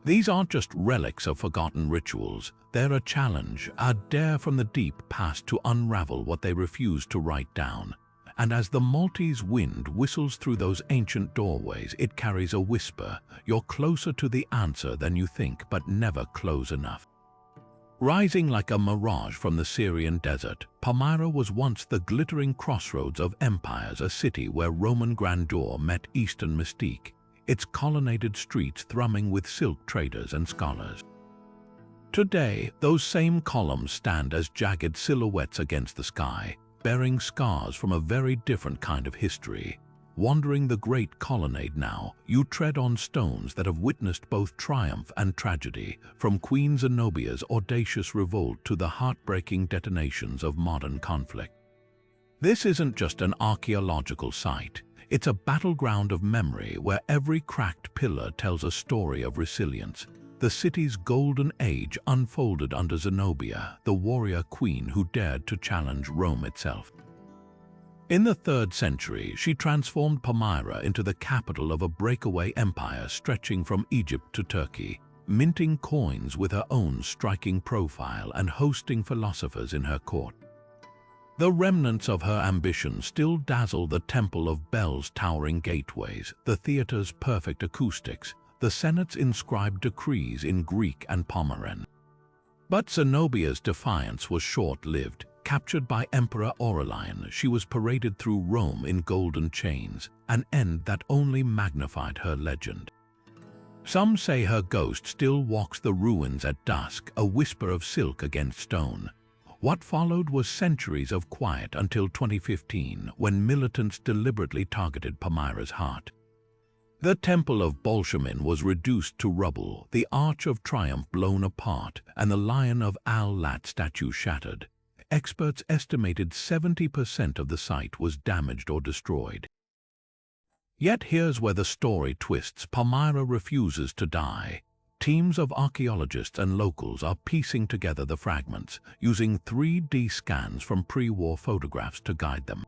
These aren't just relics of forgotten rituals, they're a challenge, a dare from the deep past to unravel what they refused to write down. And as the Maltese wind whistles through those ancient doorways, it carries a whisper: you're closer to the answer than you think, but never close enough. Rising like a mirage from the Syrian desert, Palmyra was once the glittering crossroads of empires, a city where Roman grandeur met Eastern mystique, its colonnaded streets thrumming with silk traders and scholars. Today, those same columns stand as jagged silhouettes against the sky, bearing scars from a very different kind of history. Wandering the great colonnade now, you tread on stones that have witnessed both triumph and tragedy, from Queen Zenobia's audacious revolt to the heartbreaking detonations of modern conflict. This isn't just an archaeological site, it's a battleground of memory where every cracked pillar tells a story of resilience. The city's golden age unfolded under Zenobia, the warrior queen who dared to challenge Rome itself. In the 3rd century, she transformed Palmyra into the capital of a breakaway empire stretching from Egypt to Turkey, minting coins with her own striking profile and hosting philosophers in her court. The remnants of her ambition still dazzle: the Temple of Bells' towering gateways, the theater's perfect acoustics, the Senate's inscribed decrees in Greek and Pomeran. But Zenobia's defiance was short-lived. Captured by Emperor Aurelian, she was paraded through Rome in golden chains, an end that only magnified her legend. Some say her ghost still walks the ruins at dusk, a whisper of silk against stone. What followed was centuries of quiet until 2015, when militants deliberately targeted Palmyra's heart. The Temple of Bolshemin was reduced to rubble, the Arch of Triumph blown apart, and the Lion of Al-Lat statue shattered. Experts estimated 70% of the site was damaged or destroyed. Yet here's where the story twists: Palmyra refuses to die. Teams of archaeologists and locals are piecing together the fragments, using 3D scans from pre-war photographs to guide them.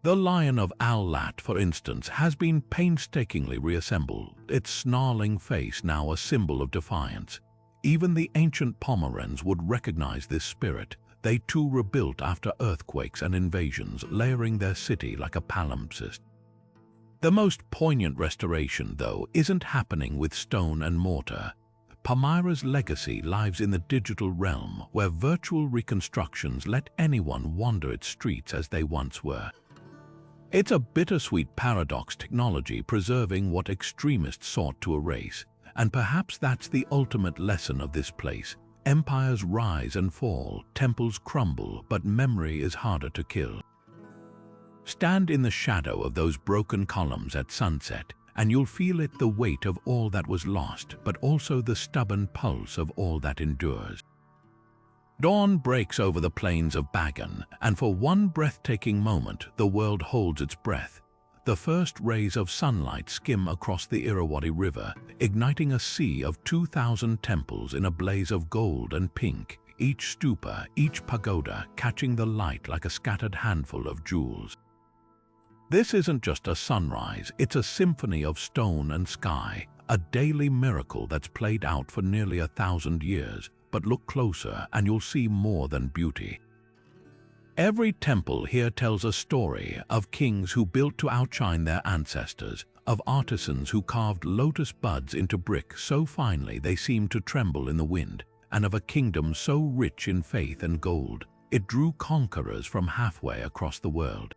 The Lion of Al-Lat, for instance, has been painstakingly reassembled, its snarling face now a symbol of defiance. Even the ancient Pomerans would recognize this spirit. They too rebuilt after earthquakes and invasions, layering their city like a palimpsest. The most poignant restoration, though, isn't happening with stone and mortar. Palmyra's legacy lies in the digital realm, where virtual reconstructions let anyone wander its streets as they once were. It's a bittersweet paradox: technology preserving what extremists sought to erase. And perhaps that's the ultimate lesson of this place. Empires rise and fall, temples crumble, but memory is harder to kill. Stand in the shadow of those broken columns at sunset, and you'll feel it: the weight of all that was lost, but also the stubborn pulse of all that endures. Dawn breaks over the plains of Bagan, and for one breathtaking moment, the world holds its breath. The first rays of sunlight skim across the Irrawaddy River, igniting a sea of 2,000 temples in a blaze of gold and pink, each stupa, each pagoda catching the light like a scattered handful of jewels. This isn't just a sunrise, it's a symphony of stone and sky, a daily miracle that's played out for nearly 1,000 years. But look closer and you'll see more than beauty. Every temple here tells a story of kings who built to outshine their ancestors, of artisans who carved lotus buds into brick so finely they seemed to tremble in the wind, and of a kingdom so rich in faith and gold, it drew conquerors from halfway across the world.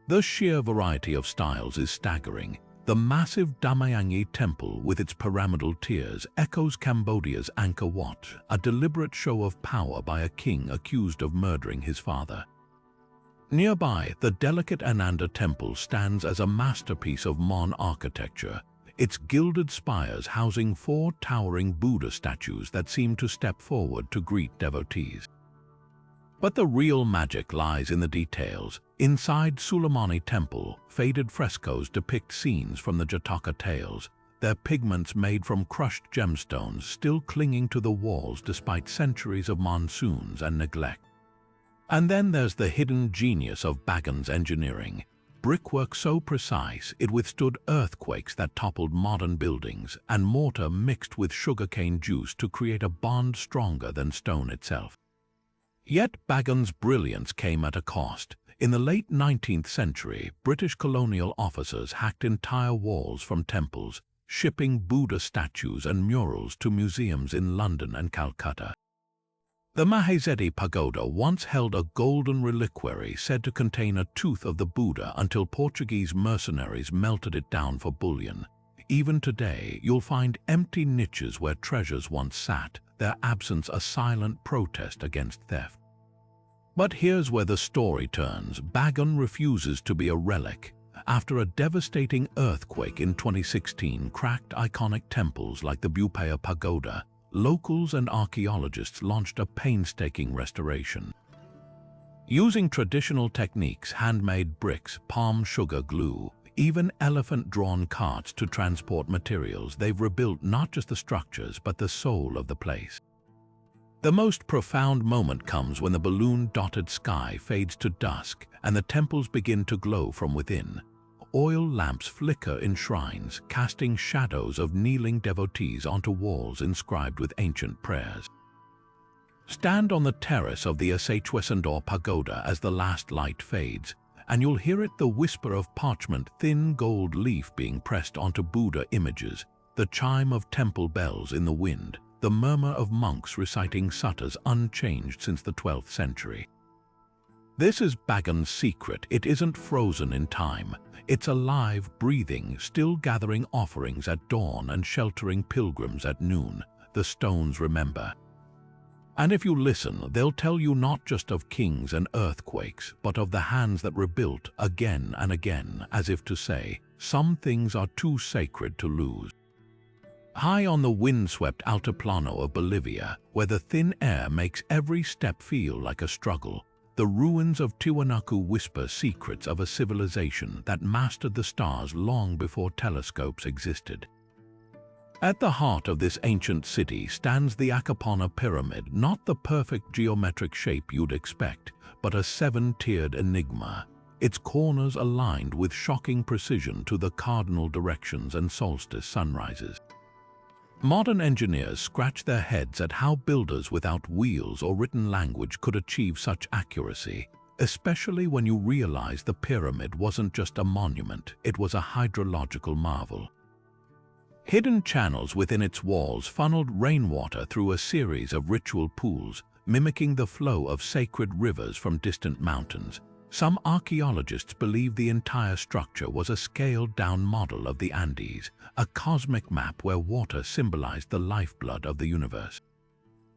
The sheer variety of styles is staggering. The massive Damayangi temple with its pyramidal tiers echoes Cambodia's Angkor Wat, a deliberate show of power by a king accused of murdering his father. Nearby, the delicate Ananda temple stands as a masterpiece of Mon architecture, its gilded spires housing 4 towering Buddha statues that seem to step forward to greet devotees. But the real magic lies in the details. Inside Suleimani Temple, faded frescoes depict scenes from the Jataka tales, their pigments made from crushed gemstones still clinging to the walls despite centuries of monsoons and neglect. And then there's the hidden genius of Bagan's engineering. Brickwork so precise it withstood earthquakes that toppled modern buildings, and mortar mixed with sugarcane juice to create a bond stronger than stone itself. Yet Bagan's brilliance came at a cost. In the late 19th century, British colonial officers hacked entire walls from temples, shipping Buddha statues and murals to museums in London and Calcutta. The Mahezedi Pagoda once held a golden reliquary said to contain a tooth of the Buddha until Portuguese mercenaries melted it down for bullion. Even today, you'll find empty niches where treasures once sat, their absence a silent protest against theft. But here's where the story turns. Bagan refuses to be a relic. After a devastating earthquake in 2016 cracked iconic temples like the Bupaya Pagoda, locals and archaeologists launched a painstaking restoration. Using traditional techniques, handmade bricks, palm sugar glue, even elephant-drawn carts to transport materials, they've rebuilt not just the structures but the soul of the place. The most profound moment comes when the balloon-dotted sky fades to dusk and the temples begin to glow from within. Oil lamps flicker in shrines, casting shadows of kneeling devotees onto walls inscribed with ancient prayers. Stand on the terrace of the Asechwesandor Pagoda as the last light fades, and you'll hear it, the whisper of parchment, thin gold leaf being pressed onto Buddha images, the chime of temple bells in the wind, the murmur of monks reciting suttas unchanged since the 12th century. This is Bagan's secret. It isn't frozen in time. It's alive, breathing, still gathering offerings at dawn and sheltering pilgrims at noon. The stones remember. And if you listen, they'll tell you not just of kings and earthquakes, but of the hands that rebuilt again and again, as if to say, some things are too sacred to lose. High on the windswept Altiplano of Bolivia, where the thin air makes every step feel like a struggle, the ruins of Tiwanaku whisper secrets of a civilization that mastered the stars long before telescopes existed. At the heart of this ancient city stands the Akapana Pyramid, not the perfect geometric shape you'd expect, but a 7-tiered enigma, its corners aligned with shocking precision to the cardinal directions and solstice sunrises. Modern engineers scratch their heads at how builders without wheels or written language could achieve such accuracy, especially when you realize the pyramid wasn't just a monument, it was a hydrological marvel. Hidden channels within its walls funneled rainwater through a series of ritual pools, mimicking the flow of sacred rivers from distant mountains. Some archaeologists believe the entire structure was a scaled-down model of the Andes, a cosmic map where water symbolized the lifeblood of the universe.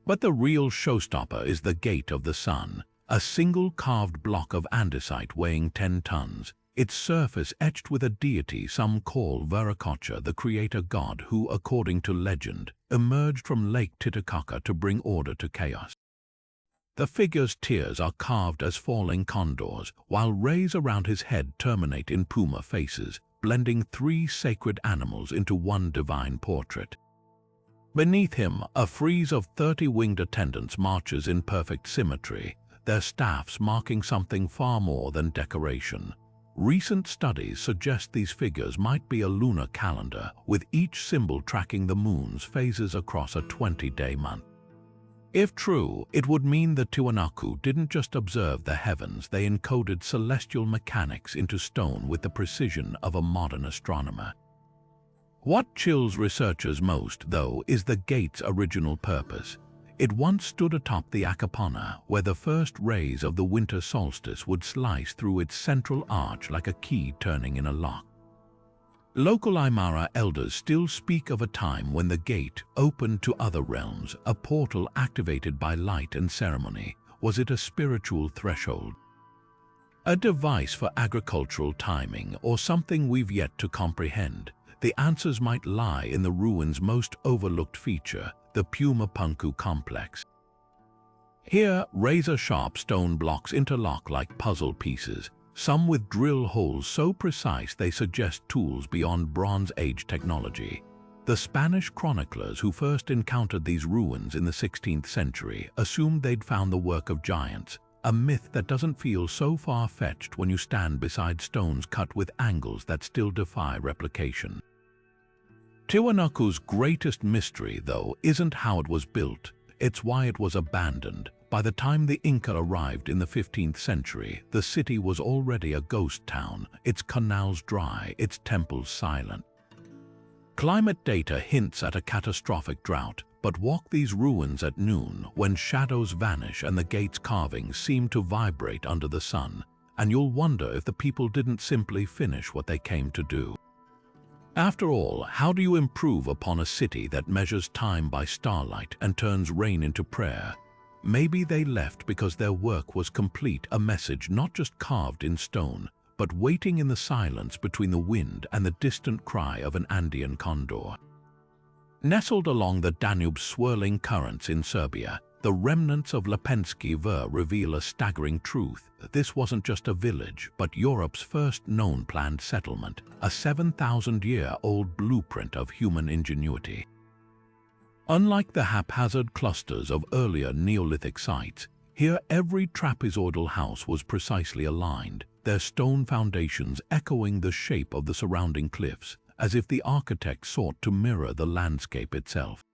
But the real showstopper is the Gate of the Sun, a single carved block of andesite weighing 10 tons, its surface etched with a deity some call Viracocha, the creator god who, according to legend, emerged from Lake Titicaca to bring order to chaos. The figure's tears are carved as falling condors, while rays around his head terminate in puma faces, blending 3 sacred animals into one divine portrait. Beneath him, a frieze of 30 winged attendants marches in perfect symmetry, their staffs marking something far more than decoration. Recent studies suggest these figures might be a lunar calendar, with each symbol tracking the moon's phases across a 20-day month. If true, it would mean that Tiwanaku didn't just observe the heavens, they encoded celestial mechanics into stone with the precision of a modern astronomer. What chills researchers most, though, is the gate's original purpose. It once stood atop the Akapana, where the first rays of the winter solstice would slice through its central arch like a key turning in a lock. Local Aymara elders still speak of a time when the gate opened to other realms, a portal activated by light and ceremony. Was it a spiritual threshold, a device for agricultural timing, or something we've yet to comprehend? The answers might lie in the ruins' most overlooked feature, the Pumapunku complex. Here, razor-sharp stone blocks interlock like puzzle pieces, some with drill holes so precise they suggest tools beyond Bronze Age technology. The Spanish chroniclers who first encountered these ruins in the 16th century assumed they'd found the work of giants, a myth that doesn't feel so far-fetched when you stand beside stones cut with angles that still defy replication. Tiwanaku's greatest mystery, though, isn't how it was built, it's why it was abandoned. By the time the Inca arrived in the 15th century, the city was already a ghost town, its canals dry, its temples silent. Climate data hints at a catastrophic drought, but walk these ruins at noon, when shadows vanish and the gate's carvings seem to vibrate under the sun, and you'll wonder if the people didn't simply finish what they came to do. After all, how do you improve upon a city that measures time by starlight and turns rain into prayer? Maybe they left because their work was complete, a message not just carved in stone, but waiting in the silence between the wind and the distant cry of an Andean condor. Nestled along the Danube's swirling currents in Serbia, the remnants of Lepenski Vrh reveal a staggering truth. This wasn't just a village, but Europe's first known planned settlement, a 7,000-year-old blueprint of human ingenuity. Unlike the haphazard clusters of earlier Neolithic sites, here every trapezoidal house was precisely aligned, their stone foundations echoing the shape of the surrounding cliffs, as if the architect sought to mirror the landscape itself.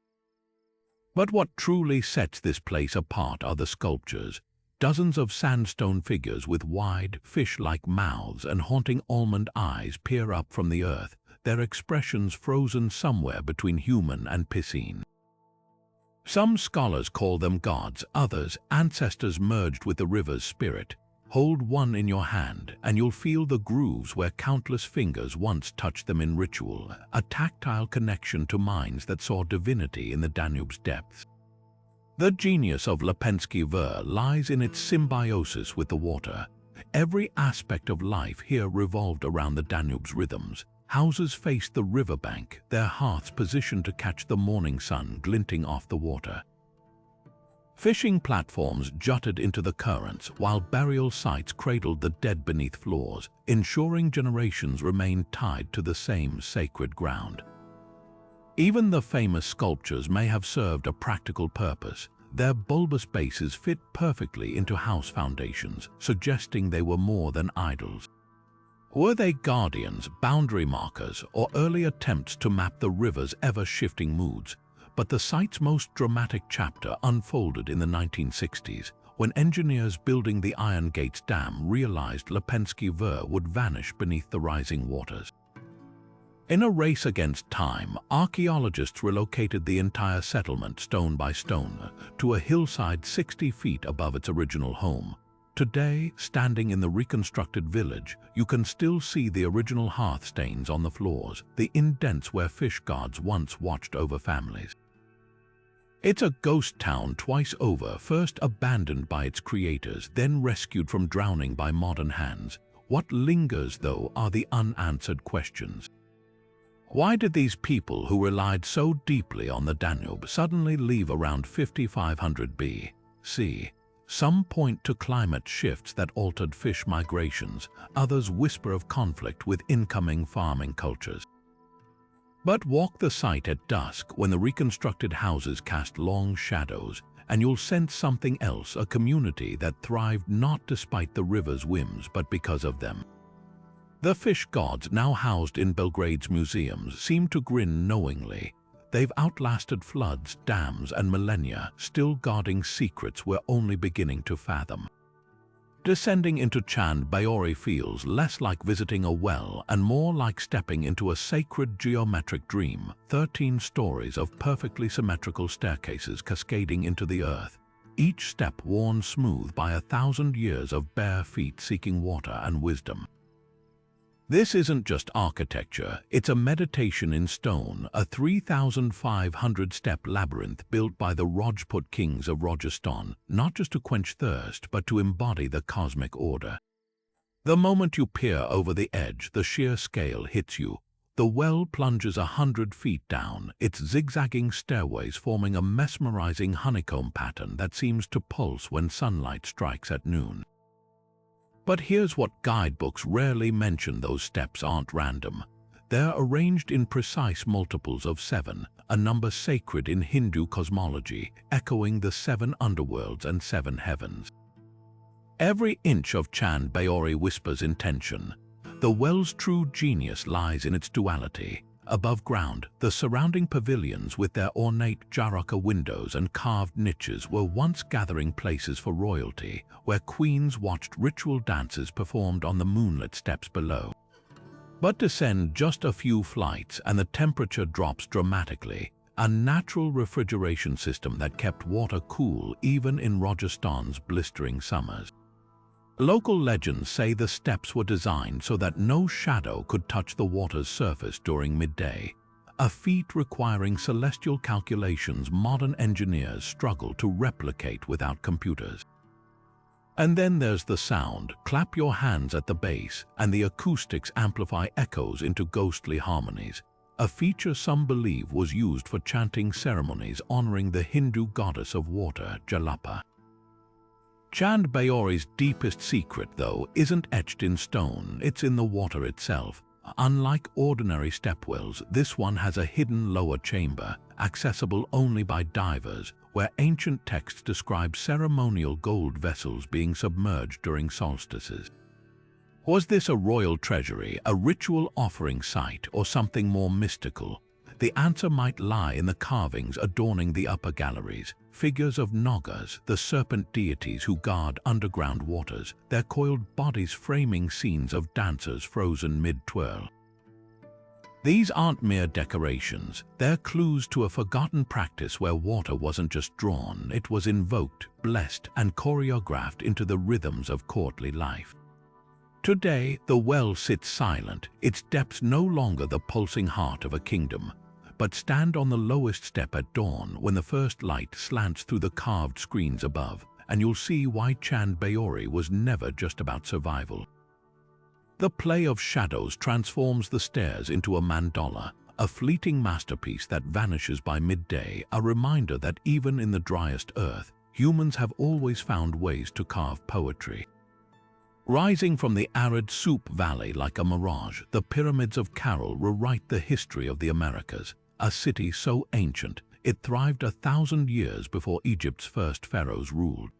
But what truly sets this place apart are the sculptures. Dozens of sandstone figures with wide, fish-like mouths and haunting almond eyes peer up from the earth, their expressions frozen somewhere between human and piscine. Some scholars call them gods, others ancestors merged with the river's spirit. Hold one in your hand, and you'll feel the grooves where countless fingers once touched them in ritual, a tactile connection to minds that saw divinity in the Danube's depths. The genius of Lepenski Vrh lies in its symbiosis with the water. Every aspect of life here revolved around the Danube's rhythms. Houses faced the riverbank, their hearths positioned to catch the morning sun glinting off the water. Fishing platforms jutted into the currents, while burial sites cradled the dead beneath floors, ensuring generations remained tied to the same sacred ground. Even the famous sculptures may have served a practical purpose. Their bulbous bases fit perfectly into house foundations, suggesting they were more than idols. Were they guardians, boundary markers, or early attempts to map the river's ever-shifting moods? But the site's most dramatic chapter unfolded in the 1960s, when engineers building the Iron Gates Dam realized Lepenski Vrh would vanish beneath the rising waters. In a race against time, archaeologists relocated the entire settlement stone by stone to a hillside 60 feet above its original home. Today, standing in the reconstructed village, you can still see the original hearth stains on the floors, the indents where fish gods once watched over families. It's a ghost town twice over, first abandoned by its creators, then rescued from drowning by modern hands. What lingers, though, are the unanswered questions. Why did these people who relied so deeply on the Danube suddenly leave around 5500 BC? Some point to climate shifts that altered fish migrations, others whisper of conflict with incoming farming cultures. But walk the site at dusk when the reconstructed houses cast long shadows, and you'll sense something else, a community that thrived not despite the river's whims but because of them. The fish gods, now housed in Belgrade's museums, seem to grin knowingly. They've outlasted floods, dams, and millennia, still guarding secrets we're only beginning to fathom. Descending into Chand Baori feels less like visiting a well and more like stepping into a sacred geometric dream, 13 stories of perfectly symmetrical staircases cascading into the earth, each step worn smooth by 1,000 years of bare feet seeking water and wisdom. This isn't just architecture, it's a meditation in stone, a 3,500-step labyrinth built by the Rajput kings of Rajasthan, not just to quench thirst, but to embody the cosmic order. The moment you peer over the edge, the sheer scale hits you. The well plunges 100 feet down, its zigzagging stairways forming a mesmerizing honeycomb pattern that seems to pulse when sunlight strikes at noon. But here's what guidebooks rarely mention: those steps aren't random. They're arranged in precise multiples of 7, a number sacred in Hindu cosmology, echoing the 7 underworlds and 7 heavens. Every inch of Chand Baori whispers intention. The well's true genius lies in its duality. Above ground, the surrounding pavilions with their ornate jaraka windows and carved niches were once gathering places for royalty, where queens watched ritual dances performed on the moonlit steps below. But descend just a few flights and the temperature drops dramatically, a natural refrigeration system that kept water cool even in Rajasthan's blistering summers. Local legends say the steps were designed so that no shadow could touch the water's surface during midday, a feat requiring celestial calculations modern engineers struggle to replicate without computers. And then there's the sound. Clap your hands at the base, and the acoustics amplify echoes into ghostly harmonies, a feature some believe was used for chanting ceremonies honoring the Hindu goddess of water, Jalapa. Chand Baori's deepest secret, though, isn't etched in stone, it's in the water itself. Unlike ordinary stepwells, this one has a hidden lower chamber, accessible only by divers, where ancient texts describe ceremonial gold vessels being submerged during solstices. Was this a royal treasury, a ritual offering site, or something more mystical? The answer might lie in the carvings adorning the upper galleries, figures of Nagas, the serpent deities who guard underground waters, their coiled bodies framing scenes of dancers frozen mid-twirl. These aren't mere decorations, they're clues to a forgotten practice where water wasn't just drawn, it was invoked, blessed, and choreographed into the rhythms of courtly life. Today, the well sits silent, its depths no longer the pulsing heart of a kingdom, but stand on the lowest step at dawn when the first light slants through the carved screens above, and you'll see why Chand Baori was never just about survival. The play of shadows transforms the stairs into a mandala, a fleeting masterpiece that vanishes by midday, a reminder that even in the driest earth, humans have always found ways to carve poetry. Rising from the arid Soup Valley like a mirage, the pyramids of Caral rewrite the history of the Americas, a city so ancient it thrived 1,000 years before Egypt's first pharaohs ruled.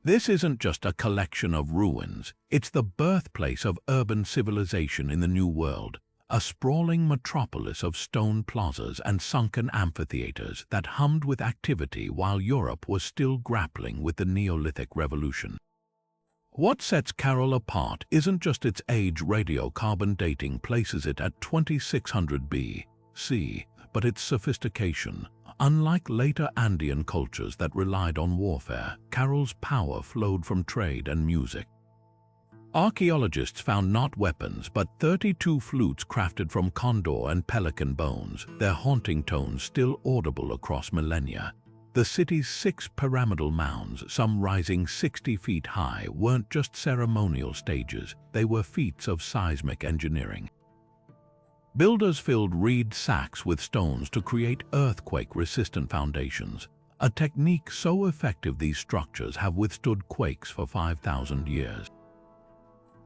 This isn't just a collection of ruins, it's the birthplace of urban civilization in the New World, a sprawling metropolis of stone plazas and sunken amphitheaters that hummed with activity while Europe was still grappling with the Neolithic revolution. What sets Caral apart isn't just its age. Radiocarbon dating places it at 2600 BC, but its sophistication. Unlike later Andean cultures that relied on warfare, Caral's power flowed from trade and music. Archaeologists found not weapons but 32 flutes crafted from condor and pelican bones, their haunting tones still audible across millennia. The city's 6 pyramidal mounds, some rising 60 feet high, weren't just ceremonial stages, they were feats of seismic engineering. Builders filled reed sacks with stones to create earthquake-resistant foundations, a technique so effective these structures have withstood quakes for 5,000 years.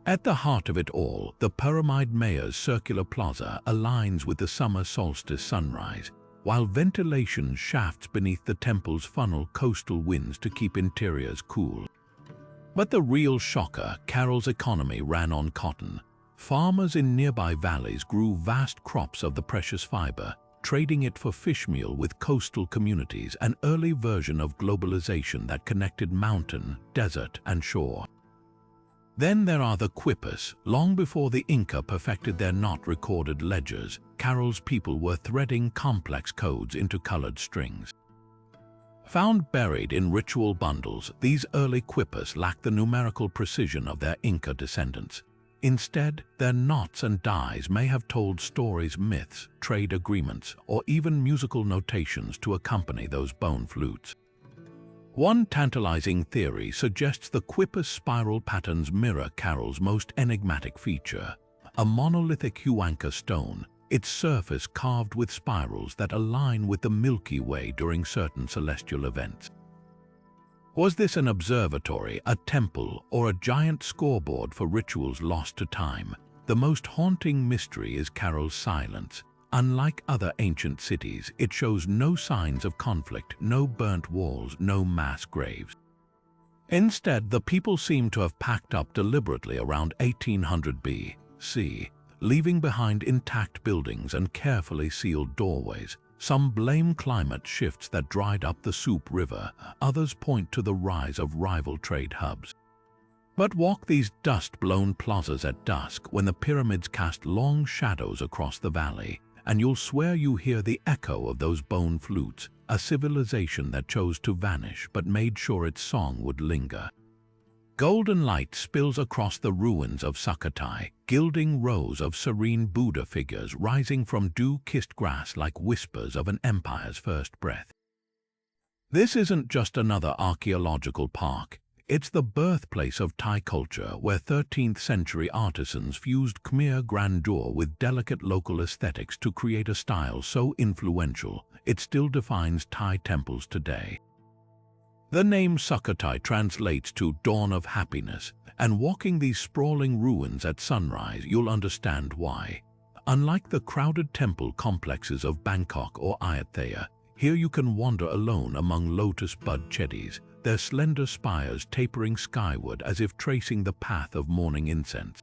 At the heart of it all, the Pyramid Mayor's circular plaza aligns with the summer solstice sunrise, while ventilation shafts beneath the temples funnel coastal winds to keep interiors cool. But the real shocker, Caral's economy ran on cotton. Farmers in nearby valleys grew vast crops of the precious fiber, trading it for fishmeal with coastal communities, an early version of globalization that connected mountain, desert, and shore. Then there are the quippers. Long before the Inca perfected their not-recorded ledgers, Carol's people were threading complex codes into colored strings. Found buried in ritual bundles, these early quippers lacked the numerical precision of their Inca descendants. Instead, their knots and dies may have told stories, myths, trade agreements, or even musical notations to accompany those bone flutes. One tantalizing theory suggests the quippers' spiral patterns mirror Carol's most enigmatic feature, a monolithic Huanca stone, its surface carved with spirals that align with the Milky Way during certain celestial events. Was this an observatory, a temple, or a giant scoreboard for rituals lost to time? The most haunting mystery is Carol's silence. Unlike other ancient cities, it shows no signs of conflict, no burnt walls, no mass graves. Instead, the people seem to have packed up deliberately around 1800 BC, leaving behind intact buildings and carefully sealed doorways. Some blame climate shifts that dried up the Soup River, others point to the rise of rival trade hubs. But walk these dust-blown plazas at dusk when the pyramids cast long shadows across the valley, and you'll swear you hear the echo of those bone flutes, a civilization that chose to vanish but made sure its song would linger. Golden light spills across the ruins of Sukhothai, gilding rows of serene Buddha figures rising from dew-kissed grass like whispers of an empire's first breath. This isn't just another archaeological park. It's the birthplace of Thai culture, where 13th-century artisans fused Khmer grandeur with delicate local aesthetics to create a style so influential it still defines Thai temples today. The name Sukhothai translates to dawn of happiness, and walking these sprawling ruins at sunrise, you'll understand why. Unlike the crowded temple complexes of Bangkok or Ayutthaya, here you can wander alone among lotus-bud chedis, their slender spires tapering skyward as if tracing the path of morning incense.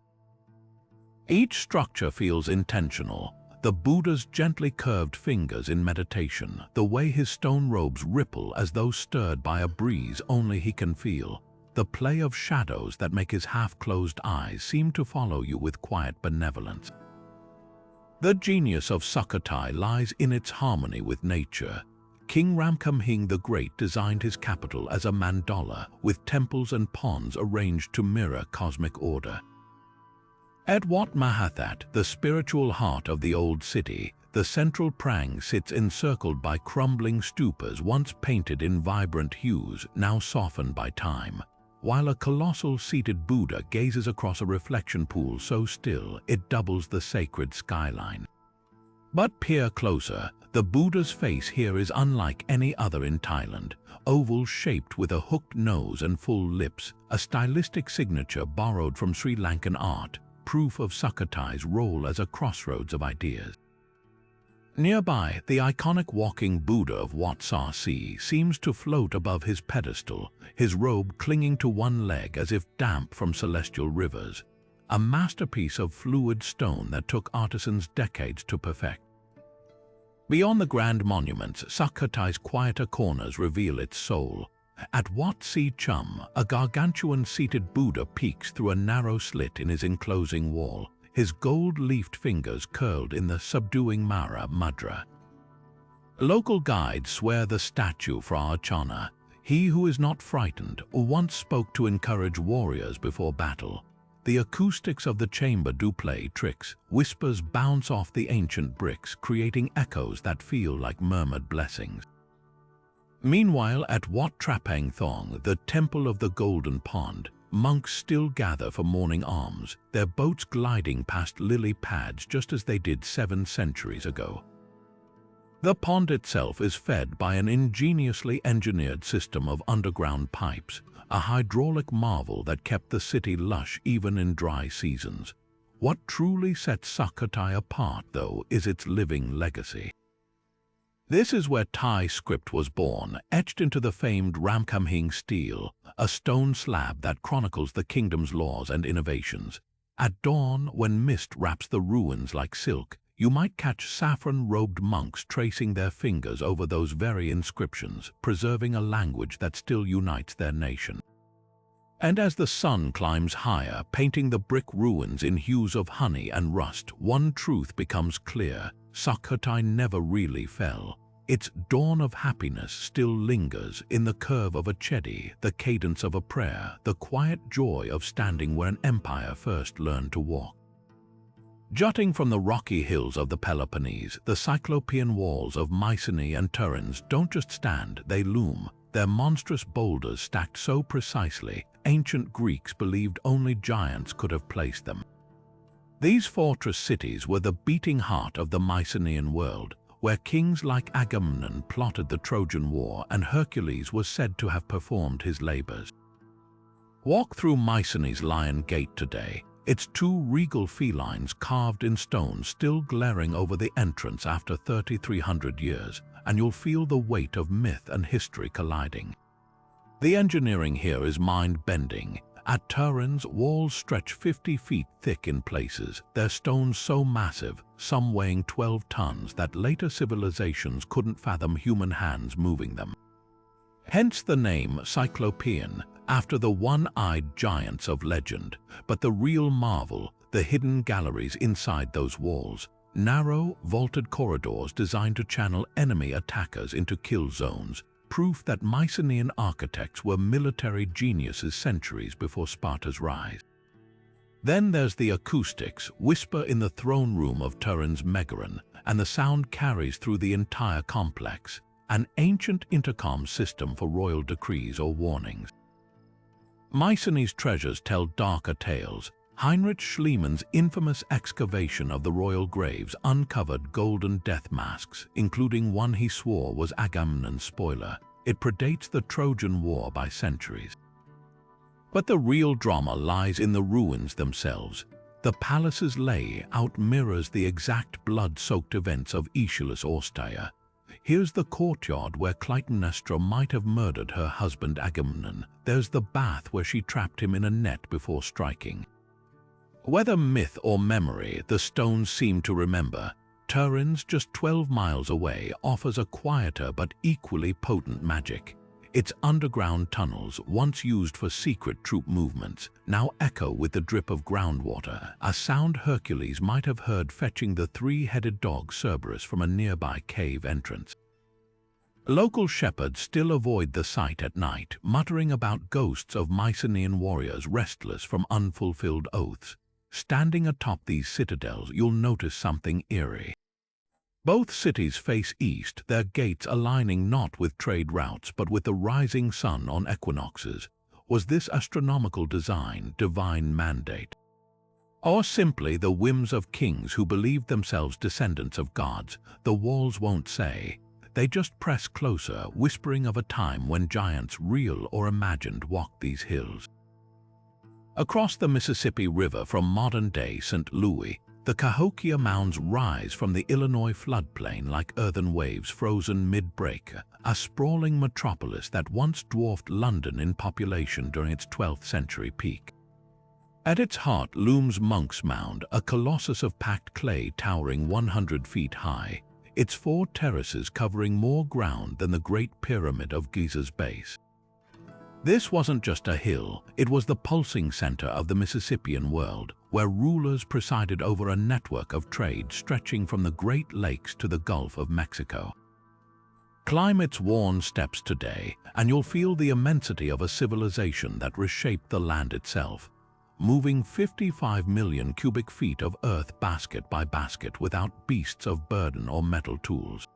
Each structure feels intentional, the Buddha's gently curved fingers in meditation, the way his stone robes ripple as though stirred by a breeze only he can feel, the play of shadows that make his half-closed eyes seem to follow you with quiet benevolence. The genius of Sukhothai lies in its harmony with nature. King Ramkhamhaeng the Great designed his capital as a mandala, with temples and ponds arranged to mirror cosmic order. At Wat Mahathat, the spiritual heart of the old city, the central prang sits encircled by crumbling stupas once painted in vibrant hues, now softened by time, while a colossal seated Buddha gazes across a reflection pool so still it doubles the sacred skyline. But peer closer. The Buddha's face here is unlike any other in Thailand, oval-shaped with a hooked nose and full lips, a stylistic signature borrowed from Sri Lankan art, proof of Sukhothai's role as a crossroads of ideas. Nearby, the iconic walking Buddha of Wat Sa Si seems to float above his pedestal, his robe clinging to one leg as if damp from celestial rivers, a masterpiece of fluid stone that took artisans decades to perfect. Beyond the grand monuments, Sukhothai's quieter corners reveal its soul. At Wat Si Chum, a gargantuan seated Buddha peeks through a narrow slit in his enclosing wall, his gold-leafed fingers curled in the subduing Mara mudra. Local guides swear the statue Fra'achana, he who is not frightened, once spoke to encourage warriors before battle. The acoustics of the chamber do play tricks. Whispers bounce off the ancient bricks, creating echoes that feel like murmured blessings. Meanwhile, at Wat Trapang Thong, the temple of the Golden Pond, monks still gather for morning alms, their boats gliding past lily pads just as they did 7 centuries ago. The pond itself is fed by an ingeniously engineered system of underground pipes, a hydraulic marvel that kept the city lush even in dry seasons. What truly sets Sukhothai apart, though, is its living legacy. This is where Thai script was born, etched into the famed Ramkhamhaeng stele, a stone slab that chronicles the kingdom's laws and innovations. At dawn, when mist wraps the ruins like silk, you might catch saffron-robed monks tracing their fingers over those very inscriptions, preserving a language that still unites their nation. And as the sun climbs higher, painting the brick ruins in hues of honey and rust, one truth becomes clear: Sukhothai never really fell. Its dawn of happiness still lingers in the curve of a chedi, the cadence of a prayer, the quiet joy of standing where an empire first learned to walk. Jutting from the rocky hills of the Peloponnese, the cyclopean walls of Mycenae and Tiryns don't just stand, they loom, their monstrous boulders stacked so precisely, ancient Greeks believed only giants could have placed them. These fortress cities were the beating heart of the Mycenaean world, where kings like Agamemnon plotted the Trojan War and Hercules was said to have performed his labors. Walk through Mycenae's Lion Gate today, its two regal felines carved in stone still glaring over the entrance after 3,300 years, and you'll feel the weight of myth and history colliding. The engineering here is mind-bending. At Tiryns, walls stretch 50 feet thick in places, their stones so massive, some weighing 12 tons, that later civilizations couldn't fathom human hands moving them. Hence the name Cyclopean, after the one-eyed giants of legend. But the real marvel, the hidden galleries inside those walls, narrow, vaulted corridors designed to channel enemy attackers into kill zones, proof that Mycenaean architects were military geniuses centuries before Sparta's rise. Then there's the acoustics, whisper in the throne room of Tiryns Megaron, and the sound carries through the entire complex, an ancient intercom system for royal decrees or warnings. Mycenae's treasures tell darker tales. Heinrich Schliemann's infamous excavation of the royal graves uncovered golden death masks, including one he swore was Agamemnon's spoiler. It predates the Trojan War by centuries. But the real drama lies in the ruins themselves. The palace's layout mirrors the exact blood-soaked events of Aeschylus' Orsteia. Here's the courtyard where Clytemnestra might have murdered her husband Agamemnon. There's the bath where she trapped him in a net before striking. Whether myth or memory, the stones seem to remember. Tiryns, just 12 miles away, offers a quieter but equally potent magic. Its underground tunnels, once used for secret troop movements, now echo with the drip of groundwater, a sound Hercules might have heard fetching the three-headed dog Cerberus from a nearby cave entrance. Local shepherds still avoid the site at night, muttering about ghosts of Mycenaean warriors restless from unfulfilled oaths. Standing atop these citadels, you'll notice something eerie. Both cities face east, their gates aligning not with trade routes but with the rising sun on equinoxes. Was this astronomical design divine mandate? Or simply the whims of kings who believed themselves descendants of gods? The walls won't say. They just press closer, whispering of a time when giants, real or imagined, walked these hills. Across the Mississippi River from modern-day St. Louis, the Cahokia Mounds rise from the Illinois floodplain like earthen waves frozen mid-break, a sprawling metropolis that once dwarfed London in population during its 12th century peak. At its heart looms Monk's Mound, a colossus of packed clay towering 100 feet high, its 4 terraces covering more ground than the Great Pyramid of Giza's base. This wasn't just a hill, it was the pulsing center of the Mississippian world, where rulers presided over a network of trade stretching from the Great Lakes to the Gulf of Mexico. Climb its worn steps today, and you'll feel the immensity of a civilization that reshaped the land itself, moving 55 million cubic feet of earth basket by basket without beasts of burden or metal tools.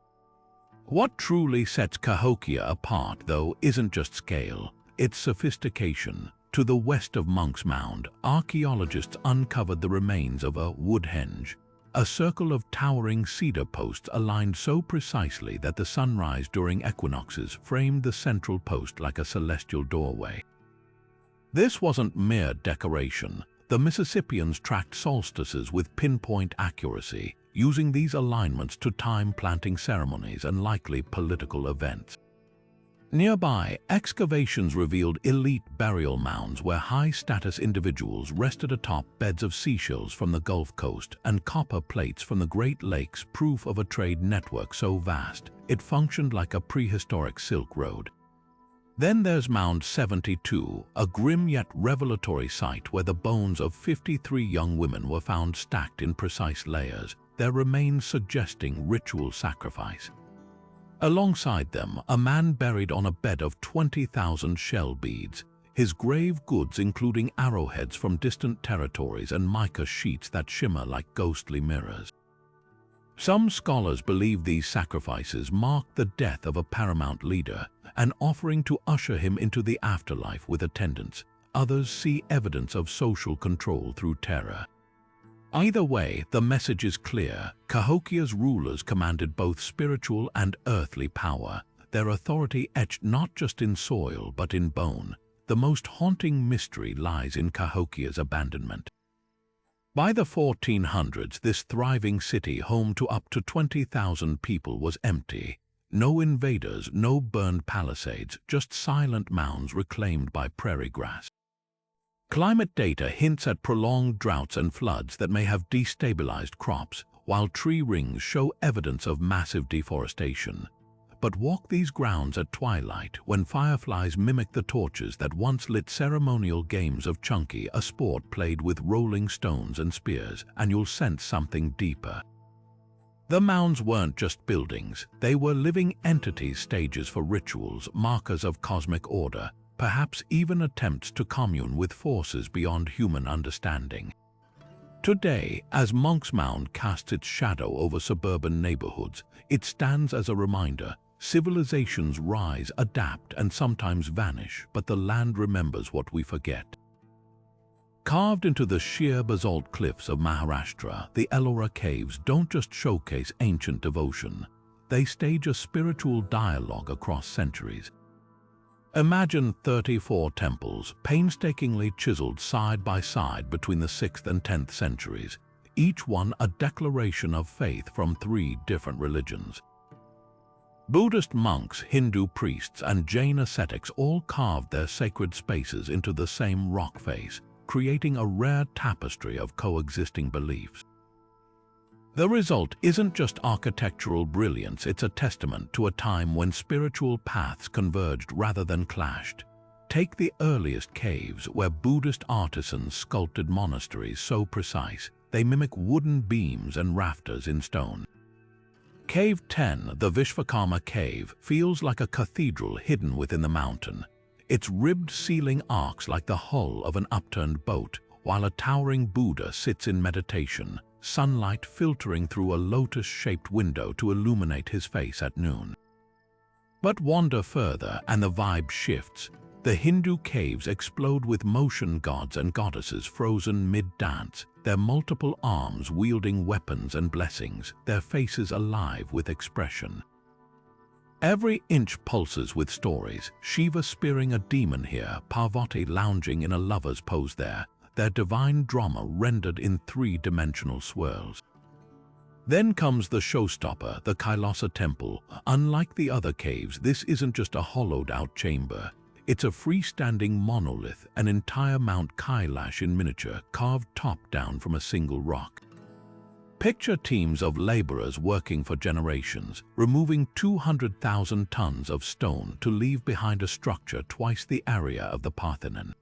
What truly sets Cahokia apart, though, isn't just scale. Its sophistication. To the west of Monk's Mound, archaeologists uncovered the remains of a woodhenge, a circle of towering cedar posts aligned so precisely that the sunrise during equinoxes framed the central post like a celestial doorway. This wasn't mere decoration. The Mississippians tracked solstices with pinpoint accuracy, using these alignments to time planting ceremonies and likely political events. Nearby, excavations revealed elite burial mounds where high-status individuals rested atop beds of seashells from the Gulf Coast and copper plates from the Great Lakes, proof of a trade network so vast it functioned like a prehistoric Silk Road. Then there's Mound 72, a grim yet revelatory site where the bones of 53 young women were found stacked in precise layers, their remains suggesting ritual sacrifice. Alongside them, a man buried on a bed of 20,000 shell beads, his grave goods including arrowheads from distant territories and mica sheets that shimmer like ghostly mirrors. Some scholars believe these sacrifices marked the death of a paramount leader, an offering to usher him into the afterlife with attendants. Others see evidence of social control through terror. Either way, the message is clear. Cahokia's rulers commanded both spiritual and earthly power, their authority etched not just in soil but in bone. The most haunting mystery lies in Cahokia's abandonment. By the 1400s, this thriving city, home to up to 20,000 people, was empty. No invaders, no burned palisades, just silent mounds reclaimed by prairie grass. Climate data hints at prolonged droughts and floods that may have destabilized crops, while tree rings show evidence of massive deforestation. But walk these grounds at twilight, when fireflies mimic the torches that once lit ceremonial games of chunky, a sport played with rolling stones and spears, and you'll sense something deeper. The mounds weren't just buildings, they were living entities, stages for rituals, markers of cosmic order, perhaps even attempts to commune with forces beyond human understanding. Today, as Monk's Mound casts its shadow over suburban neighborhoods, it stands as a reminder. Civilizations rise, adapt, and sometimes vanish, but the land remembers what we forget. Carved into the sheer basalt cliffs of Maharashtra, the Ellora Caves don't just showcase ancient devotion, they stage a spiritual dialogue across centuries. Imagine 34 temples, painstakingly chiseled side by side between the 6th and 10th centuries, each one a declaration of faith from 3 different religions. Buddhist monks, Hindu priests, and Jain ascetics all carved their sacred spaces into the same rock face, creating a rare tapestry of coexisting beliefs. The result isn't just architectural brilliance, it's a testament to a time when spiritual paths converged rather than clashed. Take the earliest caves, where Buddhist artisans sculpted monasteries so precise they mimic wooden beams and rafters in stone. Cave 10, the Vishvakarma Cave, feels like a cathedral hidden within the mountain. Its ribbed ceiling arcs like the hull of an upturned boat, while a towering Buddha sits in meditation, sunlight filtering through a lotus-shaped window to illuminate his face at noon. But wander further and the vibe shifts. The Hindu caves explode with motion, gods and goddesses frozen mid-dance, their multiple arms wielding weapons and blessings, their faces alive with expression. Every inch pulses with stories, Shiva spearing a demon here, Parvati lounging in a lover's pose there, their divine drama rendered in 3-dimensional swirls. Then comes the showstopper, the Kailasa Temple. Unlike the other caves, this isn't just a hollowed-out chamber. It's a freestanding monolith, an entire Mount Kailash in miniature, carved top-down from a single rock. Picture teams of laborers working for generations, removing 200,000 tons of stone to leave behind a structure twice the area of the Parthenon.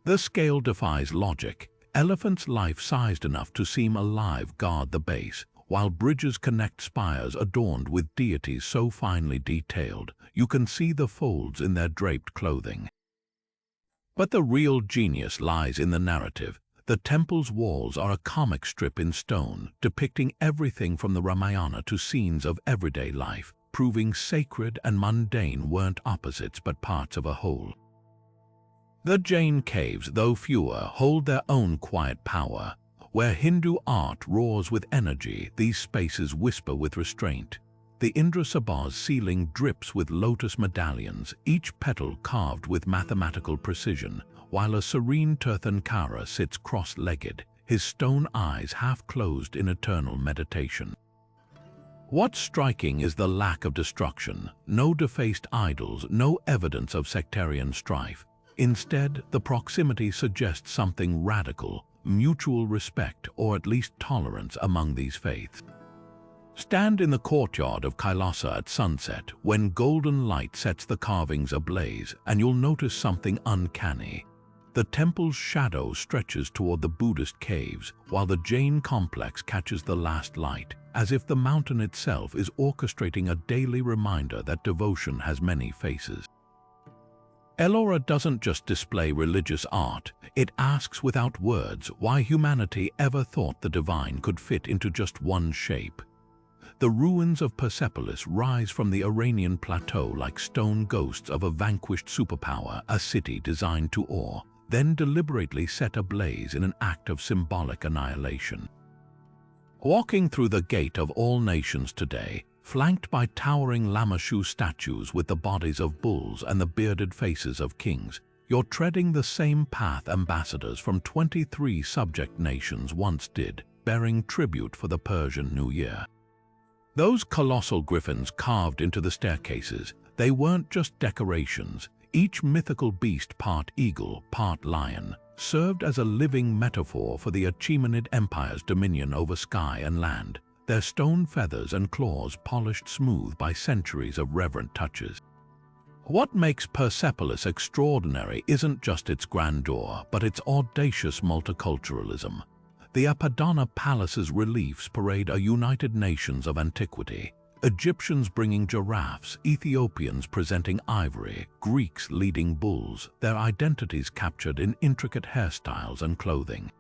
The scale defies logic. Elephants life-sized enough to seem alive guard the base, while bridges connect spires adorned with deities so finely detailed you can see the folds in their draped clothing. But the real genius lies in the narrative. The temple's walls are a comic strip in stone, depicting everything from the Ramayana to scenes of everyday life, proving sacred and mundane weren't opposites but parts of a whole. The Jain caves, though fewer, hold their own quiet power. Where Hindu art roars with energy, these spaces whisper with restraint. The Indra Sabha's ceiling drips with lotus medallions, each petal carved with mathematical precision, while a serene Tirthankara sits cross-legged, his stone eyes half closed in eternal meditation. What's striking is the lack of destruction, no defaced idols, no evidence of sectarian strife. Instead, the proximity suggests something radical, mutual respect or at least tolerance among these faiths. Stand in the courtyard of Kailasa at sunset when golden light sets the carvings ablaze, and you'll notice something uncanny. The temple's shadow stretches toward the Buddhist caves, while the Jain complex catches the last light, as if the mountain itself is orchestrating a daily reminder that devotion has many faces. Ellora doesn't just display religious art, it asks without words why humanity ever thought the divine could fit into just one shape. The ruins of Persepolis rise from the Iranian plateau like stone ghosts of a vanquished superpower, a city designed to awe, then deliberately set ablaze in an act of symbolic annihilation. Walking through the gate of all nations today, flanked by towering Lamashu statues with the bodies of bulls and the bearded faces of kings, you're treading the same path ambassadors from 23 subject nations once did, bearing tribute for the Persian New Year. Those colossal griffins carved into the staircases, they weren't just decorations. Each mythical beast, part eagle, part lion, served as a living metaphor for the Achaemenid Empire's dominion over sky and land, their stone feathers and claws polished smooth by centuries of reverent touches. What makes Persepolis extraordinary isn't just its grandeur, but its audacious multiculturalism. The Apadana Palace's reliefs parade a United Nations of antiquity. Egyptians bringing giraffes, Ethiopians presenting ivory, Greeks leading bulls, their identities captured in intricate hairstyles and clothing.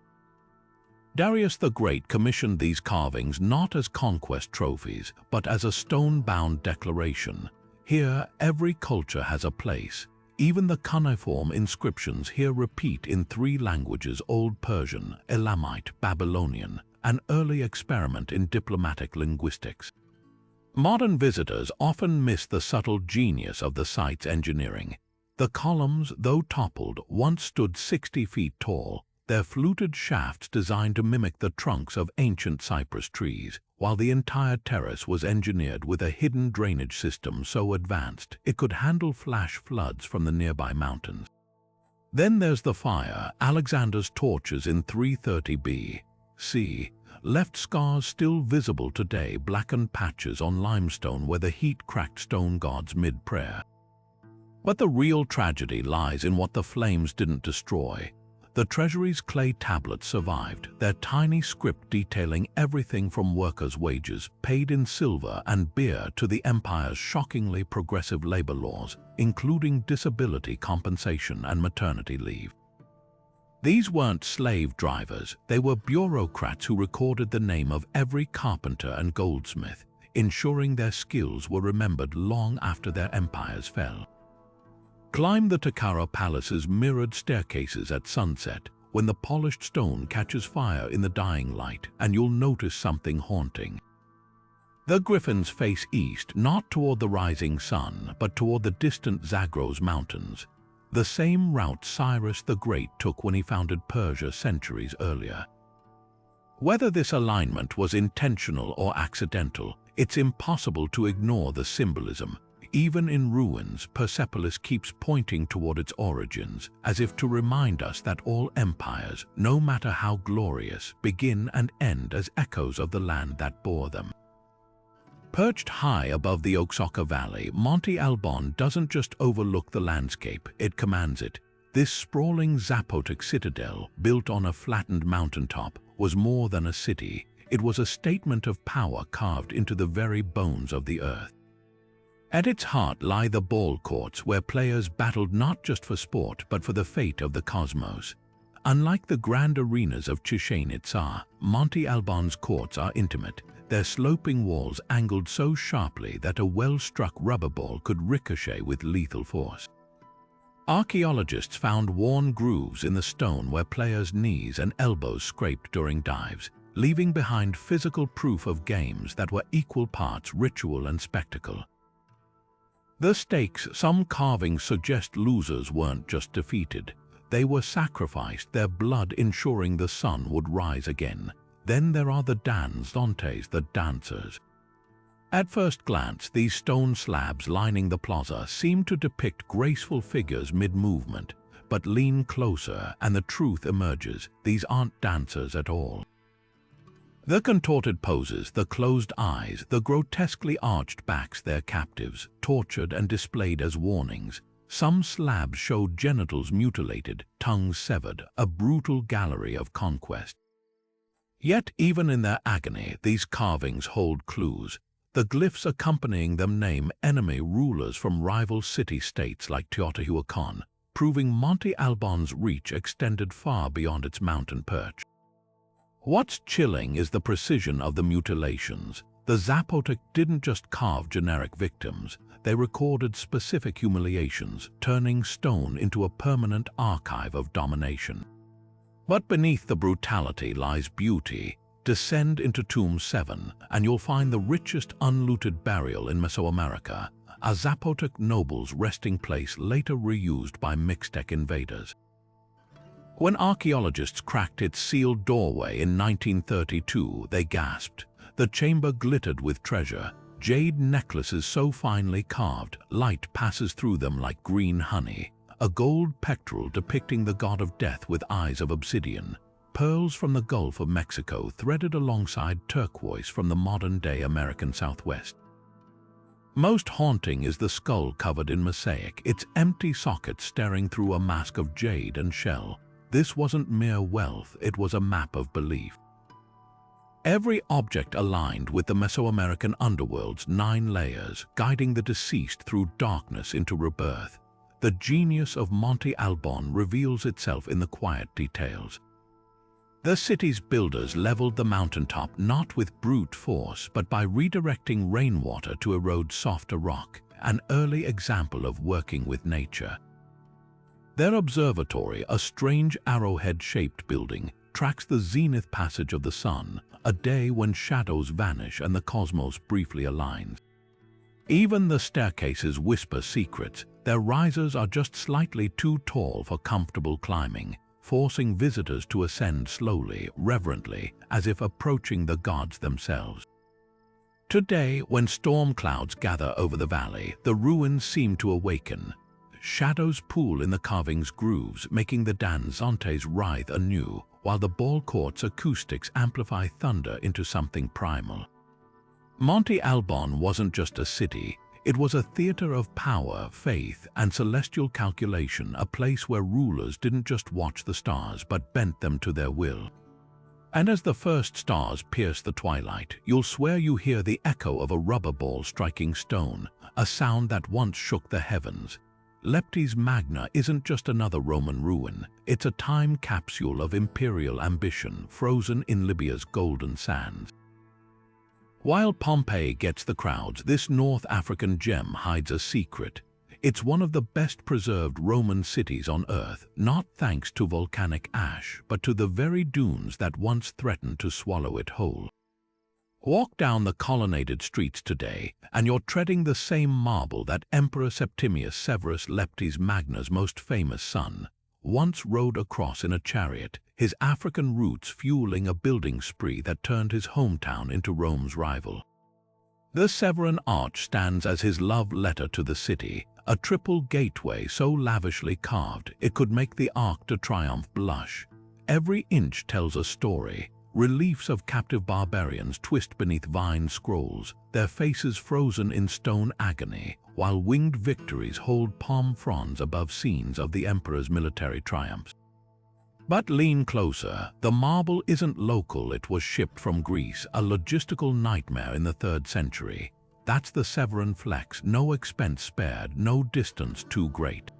Darius the Great commissioned these carvings not as conquest trophies, but as a stone-bound declaration. Here, every culture has a place. Even the cuneiform inscriptions here repeat in 3 languages: Old Persian, Elamite, Babylonian, an early experiment in diplomatic linguistics. Modern visitors often miss the subtle genius of the site's engineering. The columns, though toppled, once stood 60 feet tall, their fluted shafts designed to mimic the trunks of ancient cypress trees, while the entire terrace was engineered with a hidden drainage system so advanced it could handle flash floods from the nearby mountains. Then there's the fire, Alexander's torches in 330 B.C., left scars still visible today, blackened patches on limestone where the heat cracked stone gods mid-prayer. But the real tragedy lies in what the flames didn't destroy. The treasury's clay tablets survived, their tiny script detailing everything from workers' wages, paid in silver and beer, to the empire's shockingly progressive labor laws, including disability compensation and maternity leave. These weren't slave drivers, they were bureaucrats who recorded the name of every carpenter and goldsmith, ensuring their skills were remembered long after their empires fell. Climb the Takara Palace's mirrored staircases at sunset, when the polished stone catches fire in the dying light, and you'll notice something haunting. The griffins face east, not toward the rising sun, but toward the distant Zagros Mountains, the same route Cyrus the Great took when he founded Persia centuries earlier. Whether this alignment was intentional or accidental, it's impossible to ignore the symbolism. Even in ruins, Persepolis keeps pointing toward its origins, as if to remind us that all empires, no matter how glorious, begin and end as echoes of the land that bore them. Perched high above the Oaxaca Valley, Monte Alban doesn't just overlook the landscape, it commands it. This sprawling Zapotec citadel, built on a flattened mountaintop, was more than a city. It was a statement of power carved into the very bones of the earth. At its heart lie the ball courts, where players battled not just for sport but for the fate of the cosmos. Unlike the grand arenas of Chichen Itza, Monte Alban's courts are intimate, their sloping walls angled so sharply that a well-struck rubber ball could ricochet with lethal force. Archaeologists found worn grooves in the stone where players' knees and elbows scraped during dives, leaving behind physical proof of games that were equal parts ritual and spectacle. The stakes, some carvings suggest losers weren't just defeated. They were sacrificed, their blood ensuring the sun would rise again. Then there are the danzantes, the dancers. At first glance, these stone slabs lining the plaza seem to depict graceful figures mid-movement, but lean closer and the truth emerges: these aren't dancers at all. The contorted poses, the closed eyes, the grotesquely arched backs, they're captives, tortured and displayed as warnings. Some slabs show genitals mutilated, tongues severed, a brutal gallery of conquest. Yet even in their agony, these carvings hold clues. The glyphs accompanying them name enemy rulers from rival city-states like Teotihuacan, proving Monte Alban's reach extended far beyond its mountain perch. What's chilling is the precision of the mutilations. The Zapotec didn't just carve generic victims, they recorded specific humiliations, turning stone into a permanent archive of domination. But beneath the brutality lies beauty. Descend into Tomb 7, and you'll find the richest unlooted burial in Mesoamerica, a Zapotec noble's resting place later reused by Mixtec invaders. When archaeologists cracked its sealed doorway in 1932, they gasped. The chamber glittered with treasure, jade necklaces so finely carved, light passes through them like green honey, a gold pectoral depicting the god of death with eyes of obsidian, pearls from the Gulf of Mexico threaded alongside turquoise from the modern-day American Southwest. Most haunting is the skull covered in mosaic, its empty socket staring through a mask of jade and shell. This wasn't mere wealth, it was a map of belief. Every object aligned with the Mesoamerican underworld's 9 layers, guiding the deceased through darkness into rebirth. The genius of Monte Alban reveals itself in the quiet details. The city's builders leveled the mountaintop not with brute force, but by redirecting rainwater to erode softer rock, an early example of working with nature. Their observatory, a strange arrowhead-shaped building, tracks the zenith passage of the sun, a day when shadows vanish and the cosmos briefly aligns. Even the staircases whisper secrets. Their risers are just slightly too tall for comfortable climbing, forcing visitors to ascend slowly, reverently, as if approaching the gods themselves. Today, when storm clouds gather over the valley, the ruins seem to awaken. Shadows pool in the carving's grooves, making the danzantes writhe anew, while the ball court's acoustics amplify thunder into something primal. Monte Alban wasn't just a city, it was a theater of power, faith, and celestial calculation, a place where rulers didn't just watch the stars but bent them to their will. And as the first stars pierce the twilight, you'll swear you hear the echo of a rubber ball striking stone, a sound that once shook the heavens. Leptis Magna isn't just another Roman ruin, it's a time capsule of imperial ambition frozen in Libya's golden sands. While Pompeii gets the crowds, this North African gem hides a secret. It's one of the best preserved Roman cities on Earth, not thanks to volcanic ash, but to the very dunes that once threatened to swallow it whole. Walk down the colonnaded streets today, and you're treading the same marble that Emperor Septimius Severus Leptis Magna's most famous son once rode across in a chariot, his African roots fueling a building spree that turned his hometown into Rome's rival. The Severan Arch stands as his love letter to the city, a triple gateway so lavishly carved it could make the Arc de Triomphe blush. Every inch tells a story. Reliefs of captive barbarians twist beneath vine scrolls, their faces frozen in stone agony, while winged victories hold palm fronds above scenes of the emperor's military triumphs. But lean closer, the marble isn't local, it was shipped from Greece, a logistical nightmare in the 3rd century. That's the Severan flex, no expense spared, no distance too great.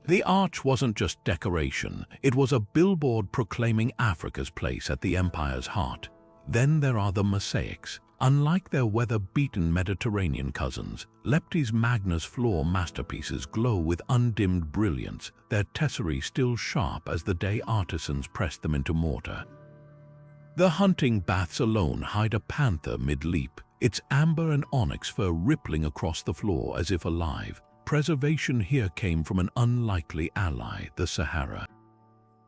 The arch wasn't just decoration, it was a billboard proclaiming Africa's place at the empire's heart. Then there are the mosaics. Unlike their weather-beaten Mediterranean cousins, Leptis Magna's floor masterpieces glow with undimmed brilliance, their tesserae still sharp as the day artisans pressed them into mortar. The hunting baths alone hide a panther mid-leap, its amber and onyx fur rippling across the floor as if alive. Preservation here came from an unlikely ally, the Sahara.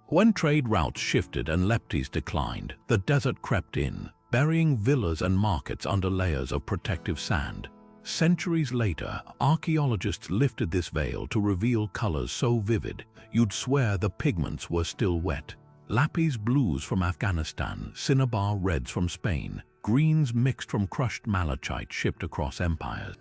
When trade routes shifted and Leptis declined, the desert crept in, burying villas and markets under layers of protective sand. Centuries later, archaeologists lifted this veil to reveal colors so vivid, you'd swear the pigments were still wet. Lapis blues from Afghanistan, cinnabar reds from Spain, greens mixed from crushed malachite shipped across empires.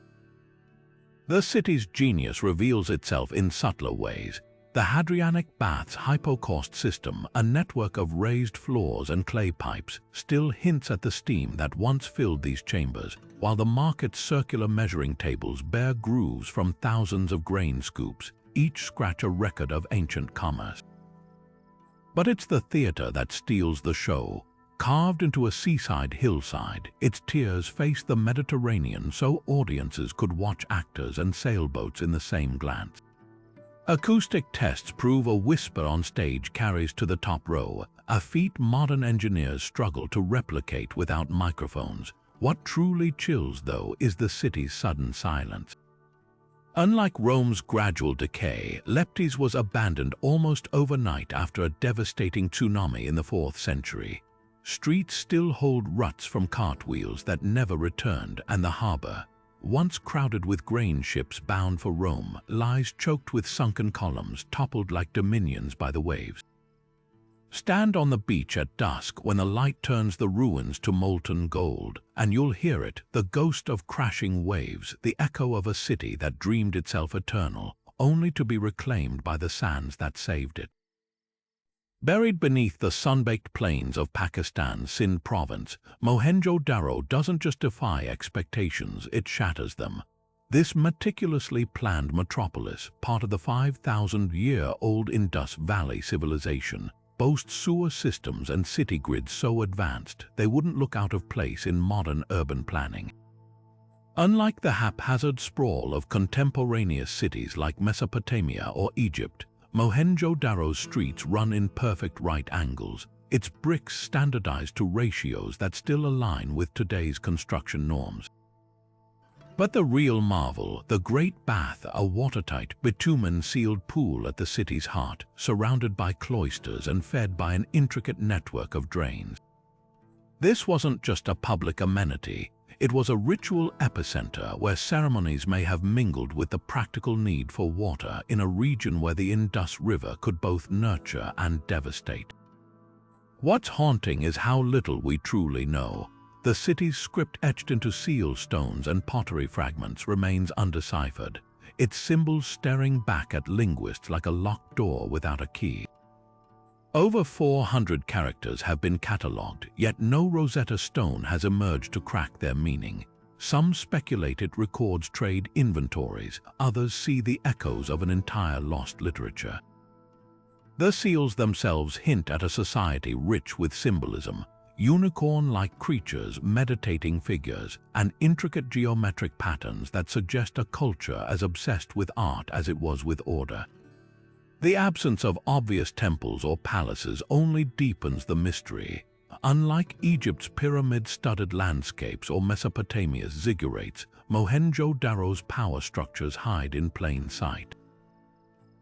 The city's genius reveals itself in subtler ways. The Hadrianic Baths hypocaust system, a network of raised floors and clay pipes, still hints at the steam that once filled these chambers, while the market's circular measuring tables bear grooves from thousands of grain scoops, each scratch a record of ancient commerce. But it's the theater that steals the show. Carved into a seaside hillside, its tiers face the Mediterranean so audiences could watch actors and sailboats in the same glance. Acoustic tests prove a whisper on stage carries to the top row, a feat modern engineers struggle to replicate without microphones. What truly chills, though, is the city's sudden silence. Unlike Rome's gradual decay, Leptis was abandoned almost overnight after a devastating tsunami in the 4th century. Streets still hold ruts from cartwheels that never returned, and the harbor, once crowded with grain ships bound for Rome, lies choked with sunken columns toppled like dominions by the waves. Stand on the beach at dusk when the light turns the ruins to molten gold, and you'll hear it, the ghost of crashing waves, the echo of a city that dreamed itself eternal, only to be reclaimed by the sands that saved it. Buried beneath the sun-baked plains of Pakistan's Sindh province, Mohenjo-Daro doesn't just defy expectations, it shatters them. This meticulously planned metropolis, part of the 5,000-year-old Indus Valley civilization, boasts sewer systems and city grids so advanced they wouldn't look out of place in modern urban planning. Unlike the haphazard sprawl of contemporaneous cities like Mesopotamia or Egypt, Mohenjo-Daro's streets run in perfect right angles, its bricks standardized to ratios that still align with today's construction norms. But the real marvel, the Great Bath, a watertight, bitumen-sealed pool at the city's heart, surrounded by cloisters and fed by an intricate network of drains. This wasn't just a public amenity. It was a ritual epicenter where ceremonies may have mingled with the practical need for water in a region where the Indus River could both nurture and devastate. What's haunting is how little we truly know. The city's script etched into seal stones and pottery fragments remains undeciphered, its symbols staring back at linguists like a locked door without a key. Over 400 characters have been catalogued, yet no Rosetta Stone has emerged to crack their meaning. Some speculate it records trade inventories, others see the echoes of an entire lost literature. The seals themselves hint at a society rich with symbolism, unicorn-like creatures, meditating figures, and intricate geometric patterns that suggest a culture as obsessed with art as it was with order. The absence of obvious temples or palaces only deepens the mystery. Unlike Egypt's pyramid-studded landscapes or Mesopotamia's ziggurats, Mohenjo-Daro's power structures hide in plain sight.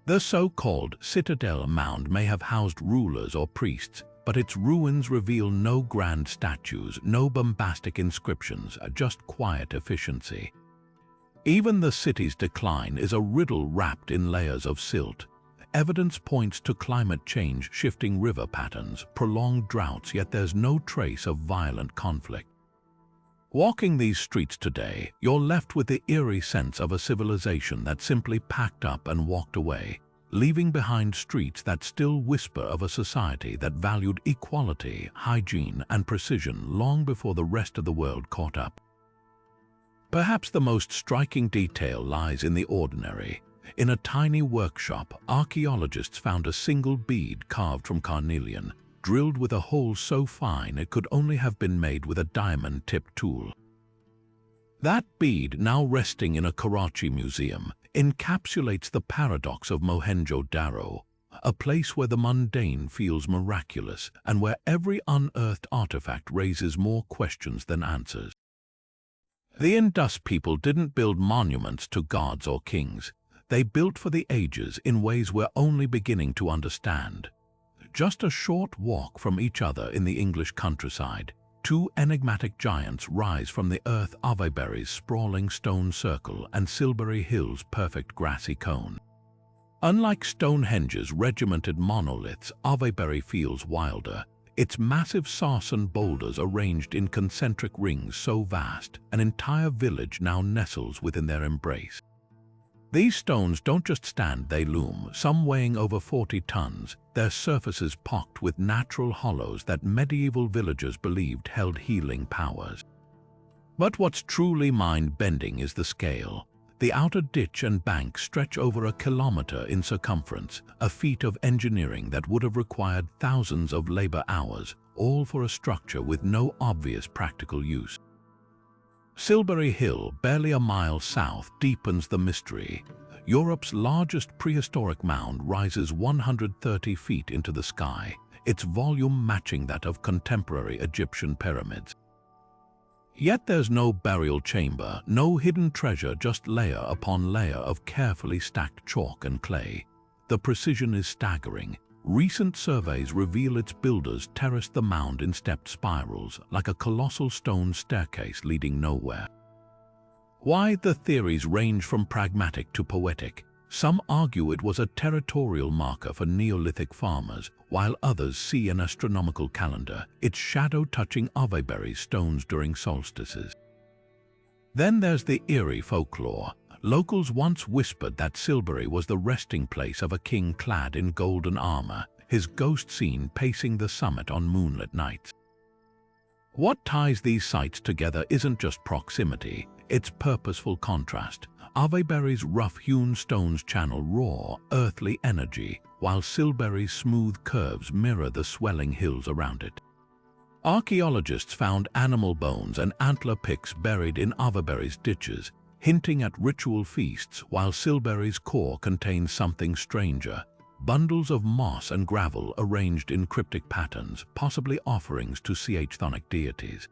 The so-called citadel mound may have housed rulers or priests, but its ruins reveal no grand statues, no bombastic inscriptions, just quiet efficiency. Even the city's decline is a riddle wrapped in layers of silt. Evidence points to climate change, shifting river patterns, prolonged droughts, yet there's no trace of violent conflict. Walking these streets today, you're left with the eerie sense of a civilization that simply packed up and walked away, leaving behind streets that still whisper of a society that valued equality, hygiene, and precision long before the rest of the world caught up. Perhaps the most striking detail lies in the ordinary. In a tiny workshop, archaeologists found a single bead carved from carnelian, drilled with a hole so fine it could only have been made with a diamond-tipped tool. That bead, now resting in a Karachi museum, encapsulates the paradox of Mohenjo-Daro, a place where the mundane feels miraculous and where every unearthed artifact raises more questions than answers. The Indus people didn't build monuments to gods or kings. They built for the ages in ways we're only beginning to understand. Just a short walk from each other in the English countryside, two enigmatic giants rise from the earth: Avebury's sprawling stone circle and Silbury Hill's perfect grassy cone. Unlike Stonehenge's regimented monoliths, Avebury feels wilder, its massive sarsen boulders arranged in concentric rings so vast, an entire village now nestles within their embrace. These stones don't just stand, they loom, some weighing over 40 tons, their surfaces pocked with natural hollows that medieval villagers believed held healing powers. But what's truly mind-bending is the scale. The outer ditch and bank stretch over a kilometer in circumference, a feat of engineering that would have required thousands of labor hours, all for a structure with no obvious practical use. Silbury Hill, barely a mile south, deepens the mystery. Europe's largest prehistoric mound rises 130 feet into the sky, its volume matching that of contemporary Egyptian pyramids. Yet there's no burial chamber, no hidden treasure, just layer upon layer of carefully stacked chalk and clay. The precision is staggering. Recent surveys reveal its builders terraced the mound in stepped spirals, like a colossal stone staircase leading nowhere. Why? The theories range from pragmatic to poetic. Some argue it was a territorial marker for Neolithic farmers, while others see an astronomical calendar, its shadow touching Avebury's stones during solstices. Then there's the eerie folklore. Locals once whispered that Silbury was the resting place of a king clad in golden armor, his ghost seen pacing the summit on moonlit nights. What ties these sites together isn't just proximity, it's purposeful contrast. Avebury's rough-hewn stones channel raw, earthly energy, while Silbury's smooth curves mirror the swelling hills around it. Archaeologists found animal bones and antler picks buried in Avebury's ditches, hinting at ritual feasts, while Silbury's core contains something stranger: bundles of moss and gravel arranged in cryptic patterns, possibly offerings to chthonic deities.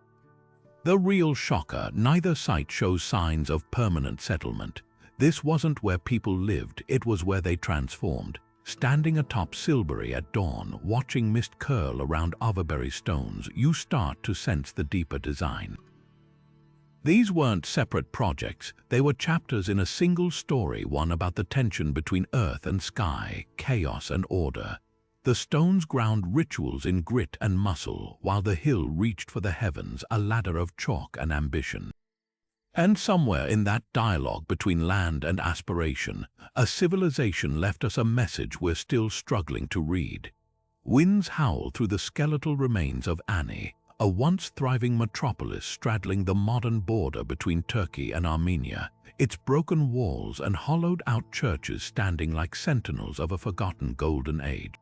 The real shocker: neither site shows signs of permanent settlement. This wasn't where people lived, it was where they transformed. Standing atop Silbury at dawn, watching mist curl around Avebury stones, you start to sense the deeper design. These weren't separate projects, they were chapters in a single story, one about the tension between earth and sky, chaos and order. The stones ground rituals in grit and muscle, while the hill reached for the heavens, a ladder of chalk and ambition. And somewhere in that dialogue between land and aspiration, a civilization left us a message we're still struggling to read. Winds howl through the skeletal remains of Ani, a once thriving metropolis straddling the modern border between Turkey and Armenia, its broken walls and hollowed-out churches standing like sentinels of a forgotten golden age.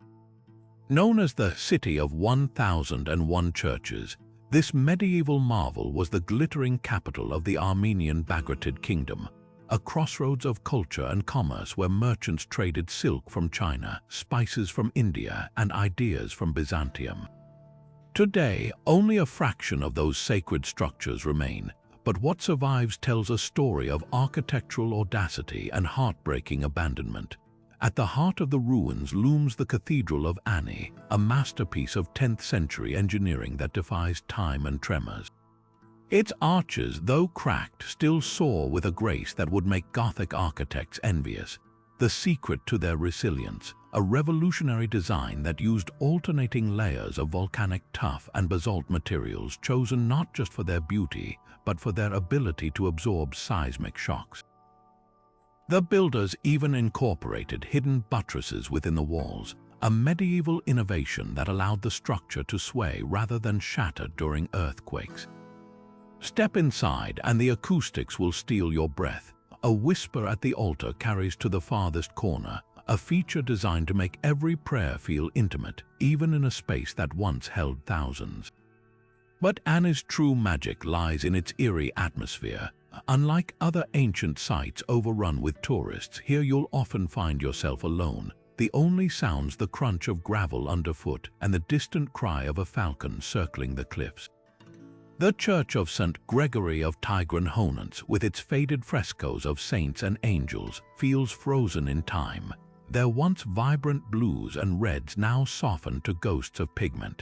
Known as the City of 1001 Churches, this medieval marvel was the glittering capital of the Armenian Bagratid Kingdom, a crossroads of culture and commerce where merchants traded silk from China, spices from India, and ideas from Byzantium. Today, only a fraction of those sacred structures remain, but what survives tells a story of architectural audacity and heartbreaking abandonment. At the heart of the ruins looms the Cathedral of Ani, a masterpiece of 10th century engineering that defies time and tremors. Its arches, though cracked, still soar with a grace that would make Gothic architects envious. The secret to their resilience: a revolutionary design that used alternating layers of volcanic tuff and basalt materials chosen not just for their beauty, but for their ability to absorb seismic shocks. The builders even incorporated hidden buttresses within the walls, a medieval innovation that allowed the structure to sway rather than shatter during earthquakes. Step inside and the acoustics will steal your breath. A whisper at the altar carries to the farthest corner, a feature designed to make every prayer feel intimate, even in a space that once held thousands. But Ani's true magic lies in its eerie atmosphere. Unlike other ancient sites overrun with tourists, here you'll often find yourself alone. The only sounds the crunch of gravel underfoot and the distant cry of a falcon circling the cliffs. The Church of St. Gregory of Tigran Honans, with its faded frescoes of saints and angels, feels frozen in time. Their once vibrant blues and reds now soften to ghosts of pigment.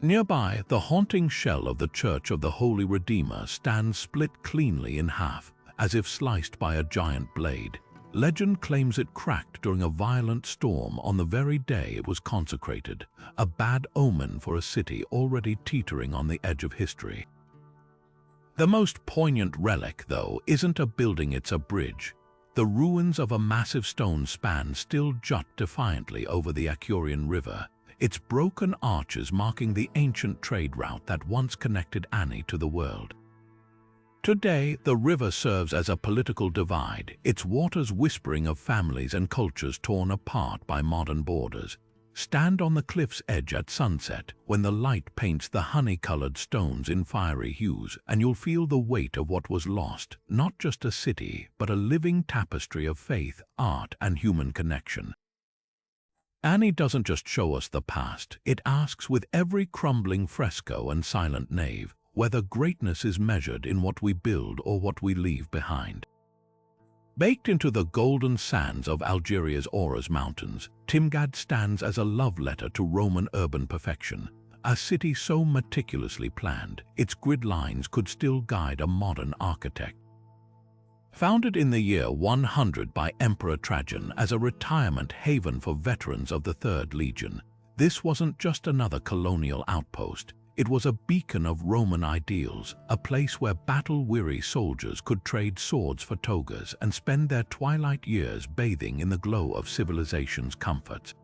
Nearby, the haunting shell of the Church of the Holy Redeemer stands split cleanly in half, as if sliced by a giant blade. Legend claims it cracked during a violent storm on the very day it was consecrated, a bad omen for a city already teetering on the edge of history. The most poignant relic, though, isn't a building, it's a bridge. The ruins of a massive stone span still jut defiantly over the Achurian River, its broken arches marking the ancient trade route that once connected Ani to the world. Today, the river serves as a political divide, its waters whispering of families and cultures torn apart by modern borders. Stand on the cliff's edge at sunset, when the light paints the honey-colored stones in fiery hues, and you'll feel the weight of what was lost, not just a city, but a living tapestry of faith, art, and human connection. Ani doesn't just show us the past, it asks with every crumbling fresco and silent nave, whether greatness is measured in what we build or what we leave behind. Baked into the golden sands of Algeria's Ouros Mountains, Timgad stands as a love letter to Roman urban perfection, a city so meticulously planned, its grid lines could still guide a modern architect. Founded in the year 100 by Emperor Trajan as a retirement haven for veterans of the Third Legion, this wasn't just another colonial outpost. It was a beacon of Roman ideals, a place where battle-weary soldiers could trade swords for togas and spend their twilight years bathing in the glow of civilization's comforts.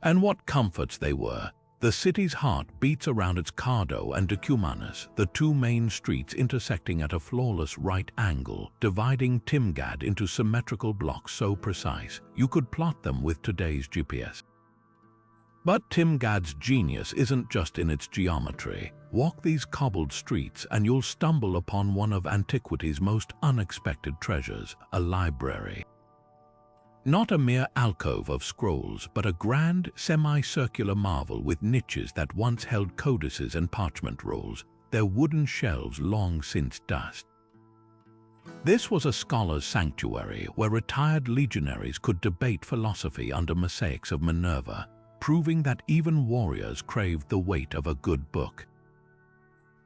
And what comforts they were! The city's heart beats around its Cardo and Decumanus, the two main streets intersecting at a flawless right angle, dividing Timgad into symmetrical blocks so precise you could plot them with today's GPS. But Timgad's genius isn't just in its geometry. Walk these cobbled streets and you'll stumble upon one of antiquity's most unexpected treasures, a library. Not a mere alcove of scrolls, but a grand, semicircular marvel with niches that once held codices and parchment rolls, their wooden shelves long since dust. This was a scholar's sanctuary where retired legionaries could debate philosophy under mosaics of Minerva, proving that even warriors craved the weight of a good book.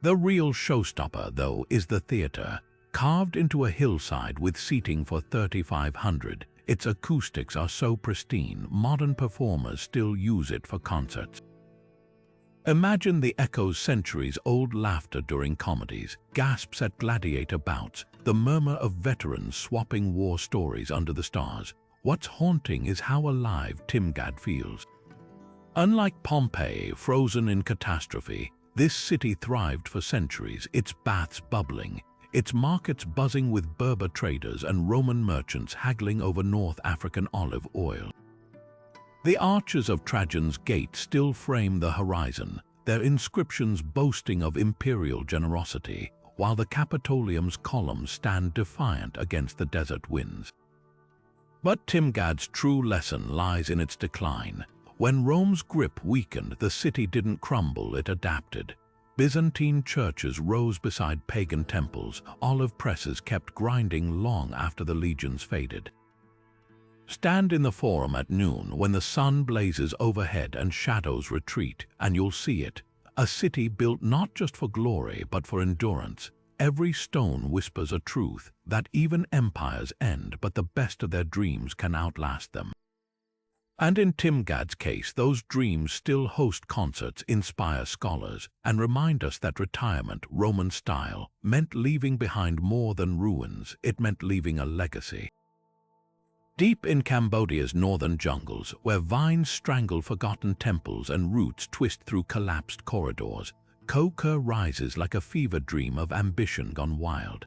The real showstopper, though, is the theater. Carved into a hillside with seating for 3,500, its acoustics are so pristine, modern performers still use it for concerts. Imagine the echoes centuries-old laughter during comedies, gasps at gladiator bouts, the murmur of veterans swapping war stories under the stars. What's haunting is how alive Timgad feels. Unlike Pompeii, frozen in catastrophe, this city thrived for centuries, its baths bubbling, its markets buzzing with Berber traders and Roman merchants haggling over North African olive oil. The arches of Trajan's gate still frame the horizon, their inscriptions boasting of imperial generosity, while the Capitolium's columns stand defiant against the desert winds. But Timgad's true lesson lies in its decline. When Rome's grip weakened, the city didn't crumble, it adapted. Byzantine churches rose beside pagan temples, olive presses kept grinding long after the legions faded. Stand in the Forum at noon when the sun blazes overhead and shadows retreat, and you'll see it. A city built not just for glory but for endurance. Every stone whispers a truth that even empires end, but the best of their dreams can outlast them. And in Timgad's case, those dreams still host concerts, inspire scholars, and remind us that retirement, Roman style, meant leaving behind more than ruins, it meant leaving a legacy. Deep in Cambodia's northern jungles, where vines strangle forgotten temples and roots twist through collapsed corridors, Choquequirao rises like a fever dream of ambition gone wild.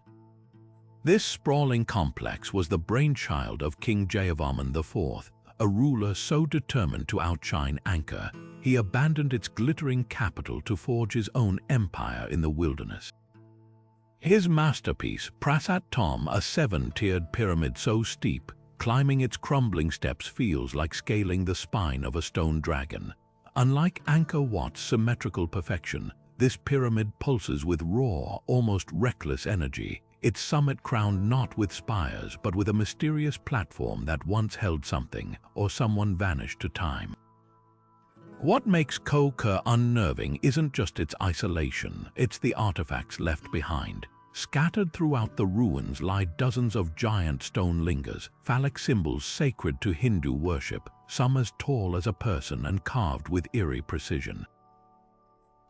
This sprawling complex was the brainchild of King Jayavarman IV, a ruler so determined to outshine Angkor, he abandoned its glittering capital to forge his own empire in the wilderness. His masterpiece, Prasat Tom, a seven-tiered pyramid so steep, climbing its crumbling steps feels like scaling the spine of a stone dragon. Unlike Angkor Wat's symmetrical perfection, this pyramid pulses with raw, almost reckless energy, its summit crowned not with spires but with a mysterious platform that once held something or someone vanished to time. What makes Choquequirao unnerving isn't just its isolation, it's the artifacts left behind. Scattered throughout the ruins lie dozens of giant stone lingers, phallic symbols sacred to Hindu worship, some as tall as a person and carved with eerie precision.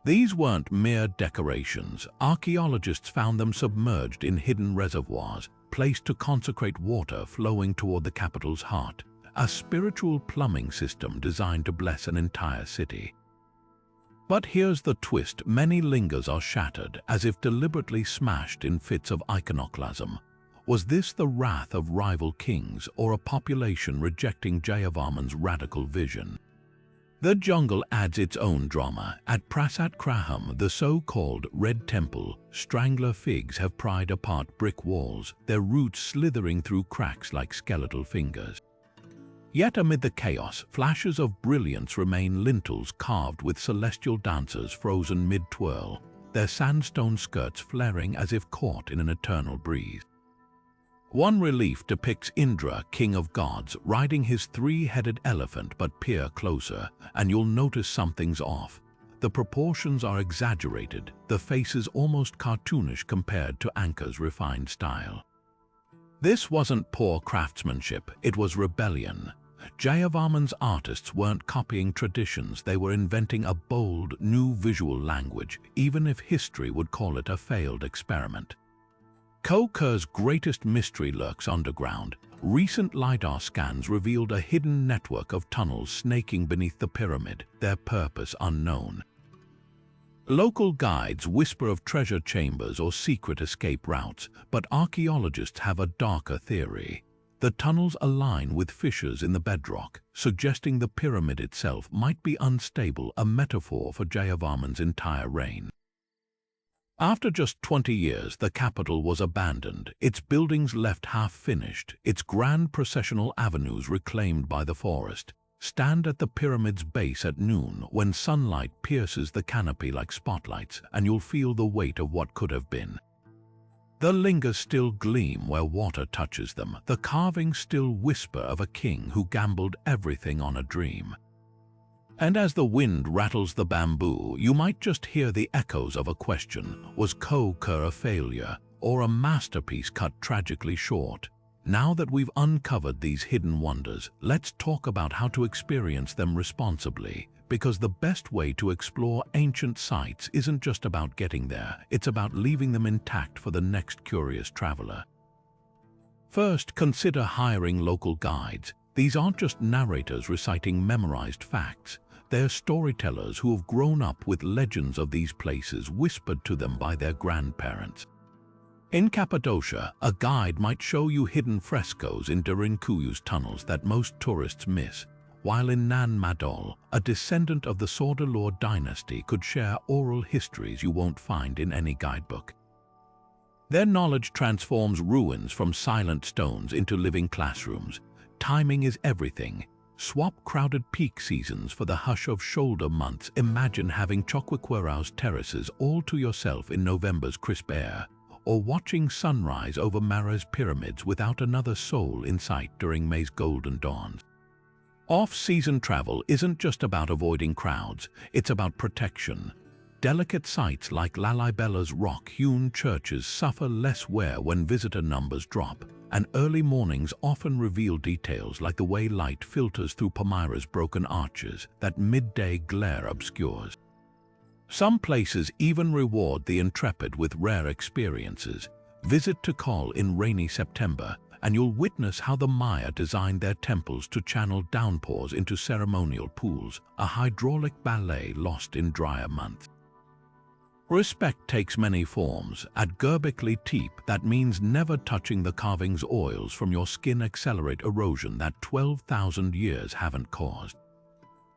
These weren't mere decorations. Archaeologists found them submerged in hidden reservoirs, placed to consecrate water flowing toward the capital's heart, a spiritual plumbing system designed to bless an entire city. But here's the twist: many lingers are shattered, as if deliberately smashed in fits of iconoclasm. Was this the wrath of rival kings, or a population rejecting Jayavarman's radical vision? The jungle adds its own drama. At Prasat Kraham, the so-called Red Temple, strangler figs have pried apart brick walls, their roots slithering through cracks like skeletal fingers. Yet amid the chaos, flashes of brilliance remain: lintels carved with celestial dancers frozen mid-twirl, their sandstone skirts flaring as if caught in an eternal breeze. One relief depicts Indra, king of gods, riding his three-headed elephant, but peer closer, and you'll notice something's off. The proportions are exaggerated, the faces almost cartoonish compared to Anka's refined style. This wasn't poor craftsmanship, it was rebellion. Jayavarman's artists weren't copying traditions, they were inventing a bold, new visual language, even if history would call it a failed experiment. Choquequirao's greatest mystery lurks underground. Recent LiDAR scans revealed a hidden network of tunnels snaking beneath the pyramid, their purpose unknown. Local guides whisper of treasure chambers or secret escape routes, but archaeologists have a darker theory. The tunnels align with fissures in the bedrock, suggesting the pyramid itself might be unstable, a metaphor for Jayavarman's entire reign. After just 20 years, the capital was abandoned, its buildings left half-finished, its grand processional avenues reclaimed by the forest. Stand at the pyramid's base at noon, when sunlight pierces the canopy like spotlights, and you'll feel the weight of what could have been. The lingers still gleam where water touches them, the carvings still whisper of a king who gambled everything on a dream. And as the wind rattles the bamboo, you might just hear the echoes of a question: was Choquequirao a failure, or a masterpiece cut tragically short? Now that we've uncovered these hidden wonders, let's talk about how to experience them responsibly, because the best way to explore ancient sites isn't just about getting there, it's about leaving them intact for the next curious traveler. First, consider hiring local guides. These aren't just narrators reciting memorized facts. They're storytellers who have grown up with legends of these places whispered to them by their grandparents. In Cappadocia, a guide might show you hidden frescoes in Derinkuyu's tunnels that most tourists miss, while in Nan Madol, a descendant of the Sordalor dynasty could share oral histories you won't find in any guidebook. Their knowledge transforms ruins from silent stones into living classrooms. Timing is everything. Swap crowded peak seasons for the hush of shoulder months. Imagine having Choquequirao's terraces all to yourself in November's crisp air, or watching sunrise over Mara's pyramids without another soul in sight during May's golden dawns. Off-season travel isn't just about avoiding crowds, it's about protection. Delicate sites like Lalibella's rock-hewn churches suffer less wear when visitor numbers drop, and early mornings often reveal details like the way light filters through Palmyra's broken arches that midday glare obscures. Some places even reward the intrepid with rare experiences. Visit Tikal in rainy September, and you'll witness how the Maya designed their temples to channel downpours into ceremonial pools, a hydraulic ballet lost in drier months. Respect takes many forms. At Göbekli Tepe, that means never touching the carvings. Oils from your skin accelerate erosion that 12,000 years haven't caused.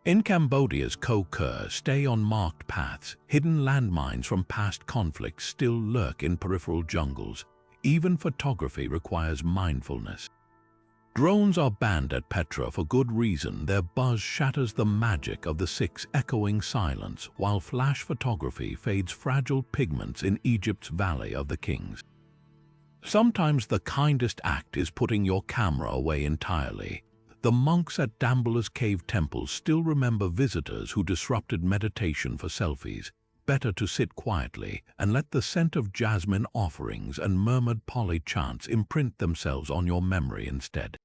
In Cambodia's Choquequirao, stay on marked paths. Hidden landmines from past conflicts still lurk in peripheral jungles. Even photography requires mindfulness. Drones are banned at Petra for good reason. Their buzz shatters the magic of the six echoing silence, while flash photography fades fragile pigments in Egypt's Valley of the Kings. Sometimes the kindest act is putting your camera away entirely. the monks at Dambulla's cave temples still remember visitors who disrupted meditation for selfies. Better to sit quietly and let the scent of jasmine offerings and murmured poly chants imprint themselves on your memory instead.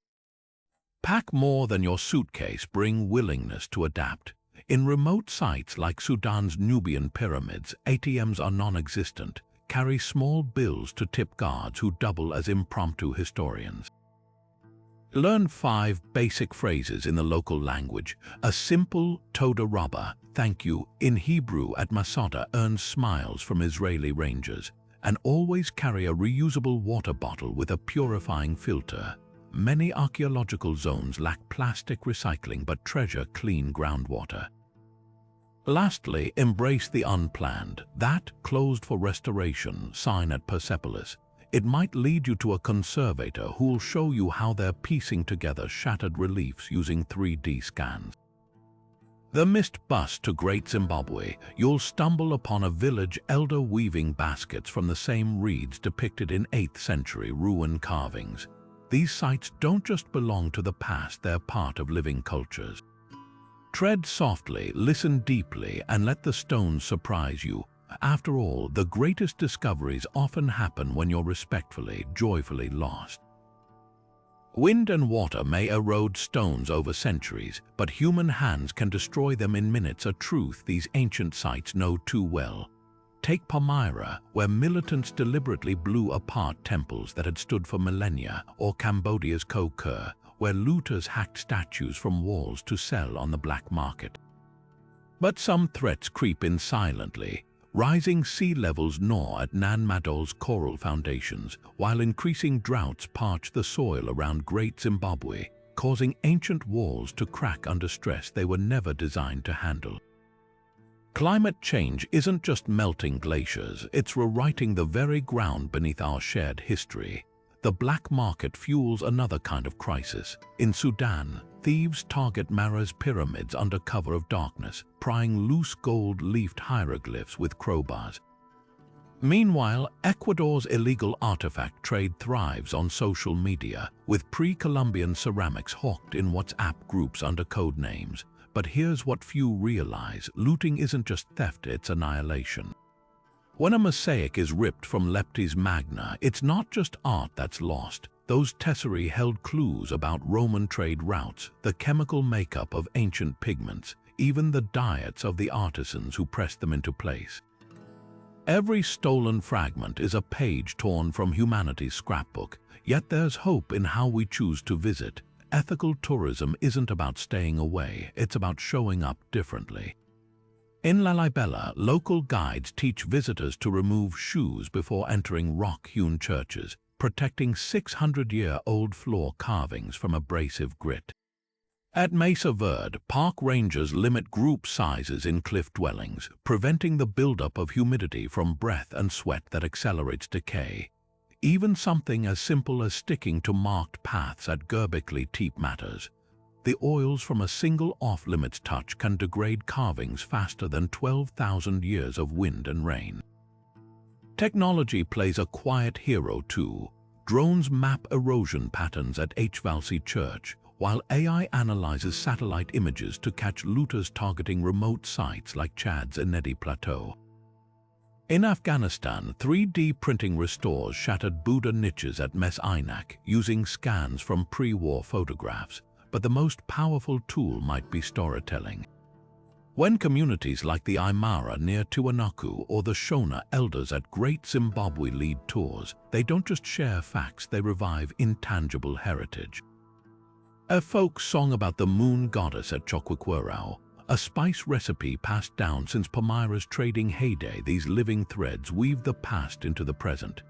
Pack more than your suitcase, bring willingness to adapt. In remote sites like Sudan's Nubian pyramids, ATMs are non-existent. Carry small bills to tip guards who double as impromptu historians. Learn 5 basic phrases in the local language. A simple Toda Rabba, thank you, in Hebrew at Masada earns smiles from Israeli rangers. And always carry a reusable water bottle with a purifying filter. Many archaeological zones lack plastic recycling but treasure clean groundwater. Lastly, embrace the unplanned. That closed for restoration sign at Persepolis. It might lead you to a conservator who'll show you how they're piecing together shattered reliefs using 3D scans. The mist bus to Great Zimbabwe, you'll stumble upon a village elder weaving baskets from the same reeds depicted in 8th century ruin carvings. These sites don't just belong to the past, they're part of living cultures. Tread softly, listen deeply, and let the stones surprise you. After all, the greatest discoveries often happen when you're respectfully, joyfully lost. Wind and water may erode stones over centuries, but human hands can destroy them in minutes, a truth these ancient sites know too well. Take Palmyra, where militants deliberately blew apart temples that had stood for millennia, or Cambodia's Choquequirao, where looters hacked statues from walls to sell on the black market. But some threats creep in silently. Rising sea levels gnaw at Nan Madol's coral foundations, while increasing droughts parch the soil around Great Zimbabwe, causing ancient walls to crack under stress they were never designed to handle. Climate change isn't just melting glaciers, it's rewriting the very ground beneath our shared history. The black market fuels another kind of crisis. In Sudan, thieves target Mara's pyramids under cover of darkness, prying loose gold-leafed hieroglyphs with crowbars. Meanwhile, Ecuador's illegal artifact trade thrives on social media, with pre-Columbian ceramics hawked in WhatsApp groups under code names. But here's what few realize: looting isn't just theft, it's annihilation. When a mosaic is ripped from Leptis Magna, it's not just art that's lost. Those tesserae held clues about Roman trade routes, the chemical makeup of ancient pigments, even the diets of the artisans who pressed them into place. Every stolen fragment is a page torn from humanity's scrapbook, yet there's hope in how we choose to visit. Ethical tourism isn't about staying away, it's about showing up differently. In Lalibela, local guides teach visitors to remove shoes before entering rock-hewn churches, protecting 600-year-old floor carvings from abrasive grit. At Mesa Verde, park rangers limit group sizes in cliff dwellings, preventing the buildup of humidity from breath and sweat that accelerates decay. Even something as simple as sticking to marked paths at Göbekli Tepe matters. The oils from a single off-limits touch can degrade carvings faster than 12,000 years of wind and rain. Technology plays a quiet hero too. Drones map erosion patterns at Hvalsi Church, while AI analyzes satellite images to catch looters targeting remote sites like Chad's Enedi Plateau. In Afghanistan, 3D printing restores shattered Buddha niches at Mes Aynak using scans from pre-war photographs. But the most powerful tool might be storytelling. When communities like the Aymara near Tiwanaku or the Shona elders at Great Zimbabwe lead tours, they don't just share facts, they revive intangible heritage. A folk song about the moon goddess at Choquequirao, a spice recipe passed down since Palmyra's trading heyday, these living threads weave the past into the present.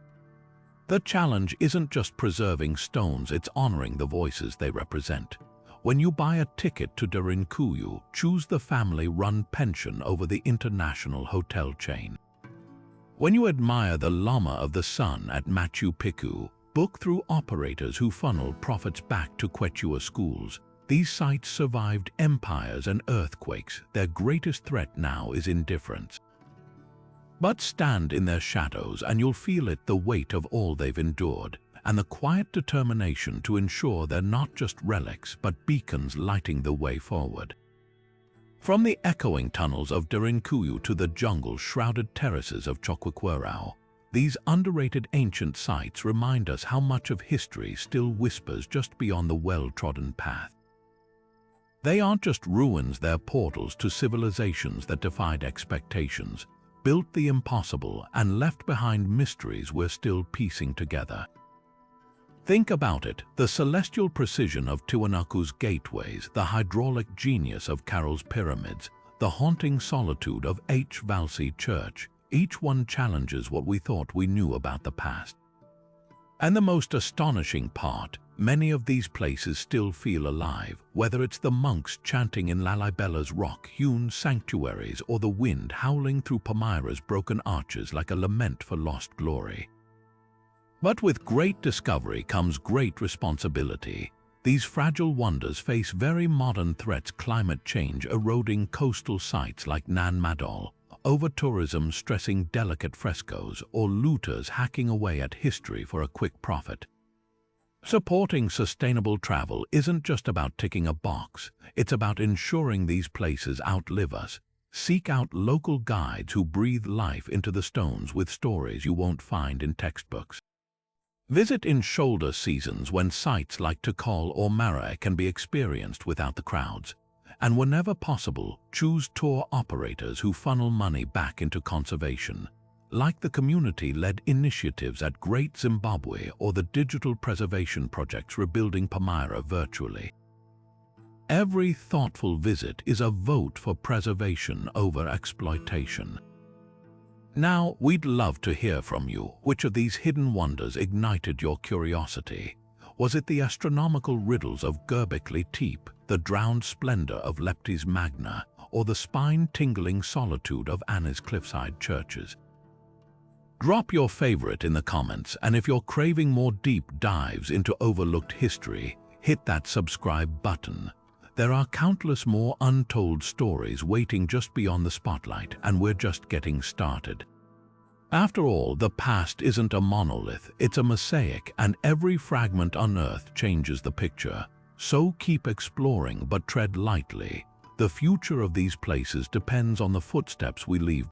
The challenge isn't just preserving stones, it's honoring the voices they represent. When you buy a ticket to Derinkuyu, choose the family-run pension over the international hotel chain. When you admire the Llama of the Sun at Machu Picchu, book through operators who funnel profits back to Quechua schools. These sites survived empires and earthquakes. Their greatest threat now is indifference. But stand in their shadows and you'll feel it, the weight of all they've endured. and the quiet determination to ensure they're not just relics but beacons lighting the way forward. From the echoing tunnels of Derinkuyu to the jungle-shrouded terraces of Choquequirao, these underrated ancient sites remind us how much of history still whispers just beyond the well-trodden path. They aren't just ruins, they're portals to civilizations that defied expectations, built the impossible, and left behind mysteries we're still piecing together. Think about it, the celestial precision of Tiwanaku's gateways, the hydraulic genius of Carol's pyramids, the haunting solitude of H. Valsey Church, each one challenges what we thought we knew about the past. And the most astonishing part, many of these places still feel alive, whether it's the monks chanting in Lalibella's rock-hewn sanctuaries or the wind howling through Palmyra's broken arches like a lament for lost glory. But with great discovery comes great responsibility. These fragile wonders face very modern threats: climate change eroding coastal sites like Nan Madol, over-tourism stressing delicate frescoes, or looters hacking away at history for a quick profit. Supporting sustainable travel isn't just about ticking a box, it's about ensuring these places outlive us. Seek out local guides who breathe life into the stones with stories you won't find in textbooks. Visit in shoulder seasons when sites like Tikal or Mara can be experienced without the crowds. And whenever possible, choose tour operators who funnel money back into conservation, like the community-led initiatives at Great Zimbabwe or the digital preservation projects rebuilding Palmyra virtually. Every thoughtful visit is a vote for preservation over exploitation. Now, we'd love to hear from you. Which of these hidden wonders ignited your curiosity? Was it the astronomical riddles of Göbekli Tepe, the drowned splendor of Leptis Magna, or the spine-tingling solitude of Anna's cliffside churches? Drop your favorite in the comments, and if you're craving more deep dives into overlooked history, hit that subscribe button. There are countless more untold stories waiting just beyond the spotlight, and we're just getting started. After all, the past isn't a monolith, it's a mosaic, and every fragment unearthed changes the picture. So keep exploring, but tread lightly. The future of these places depends on the footsteps we leave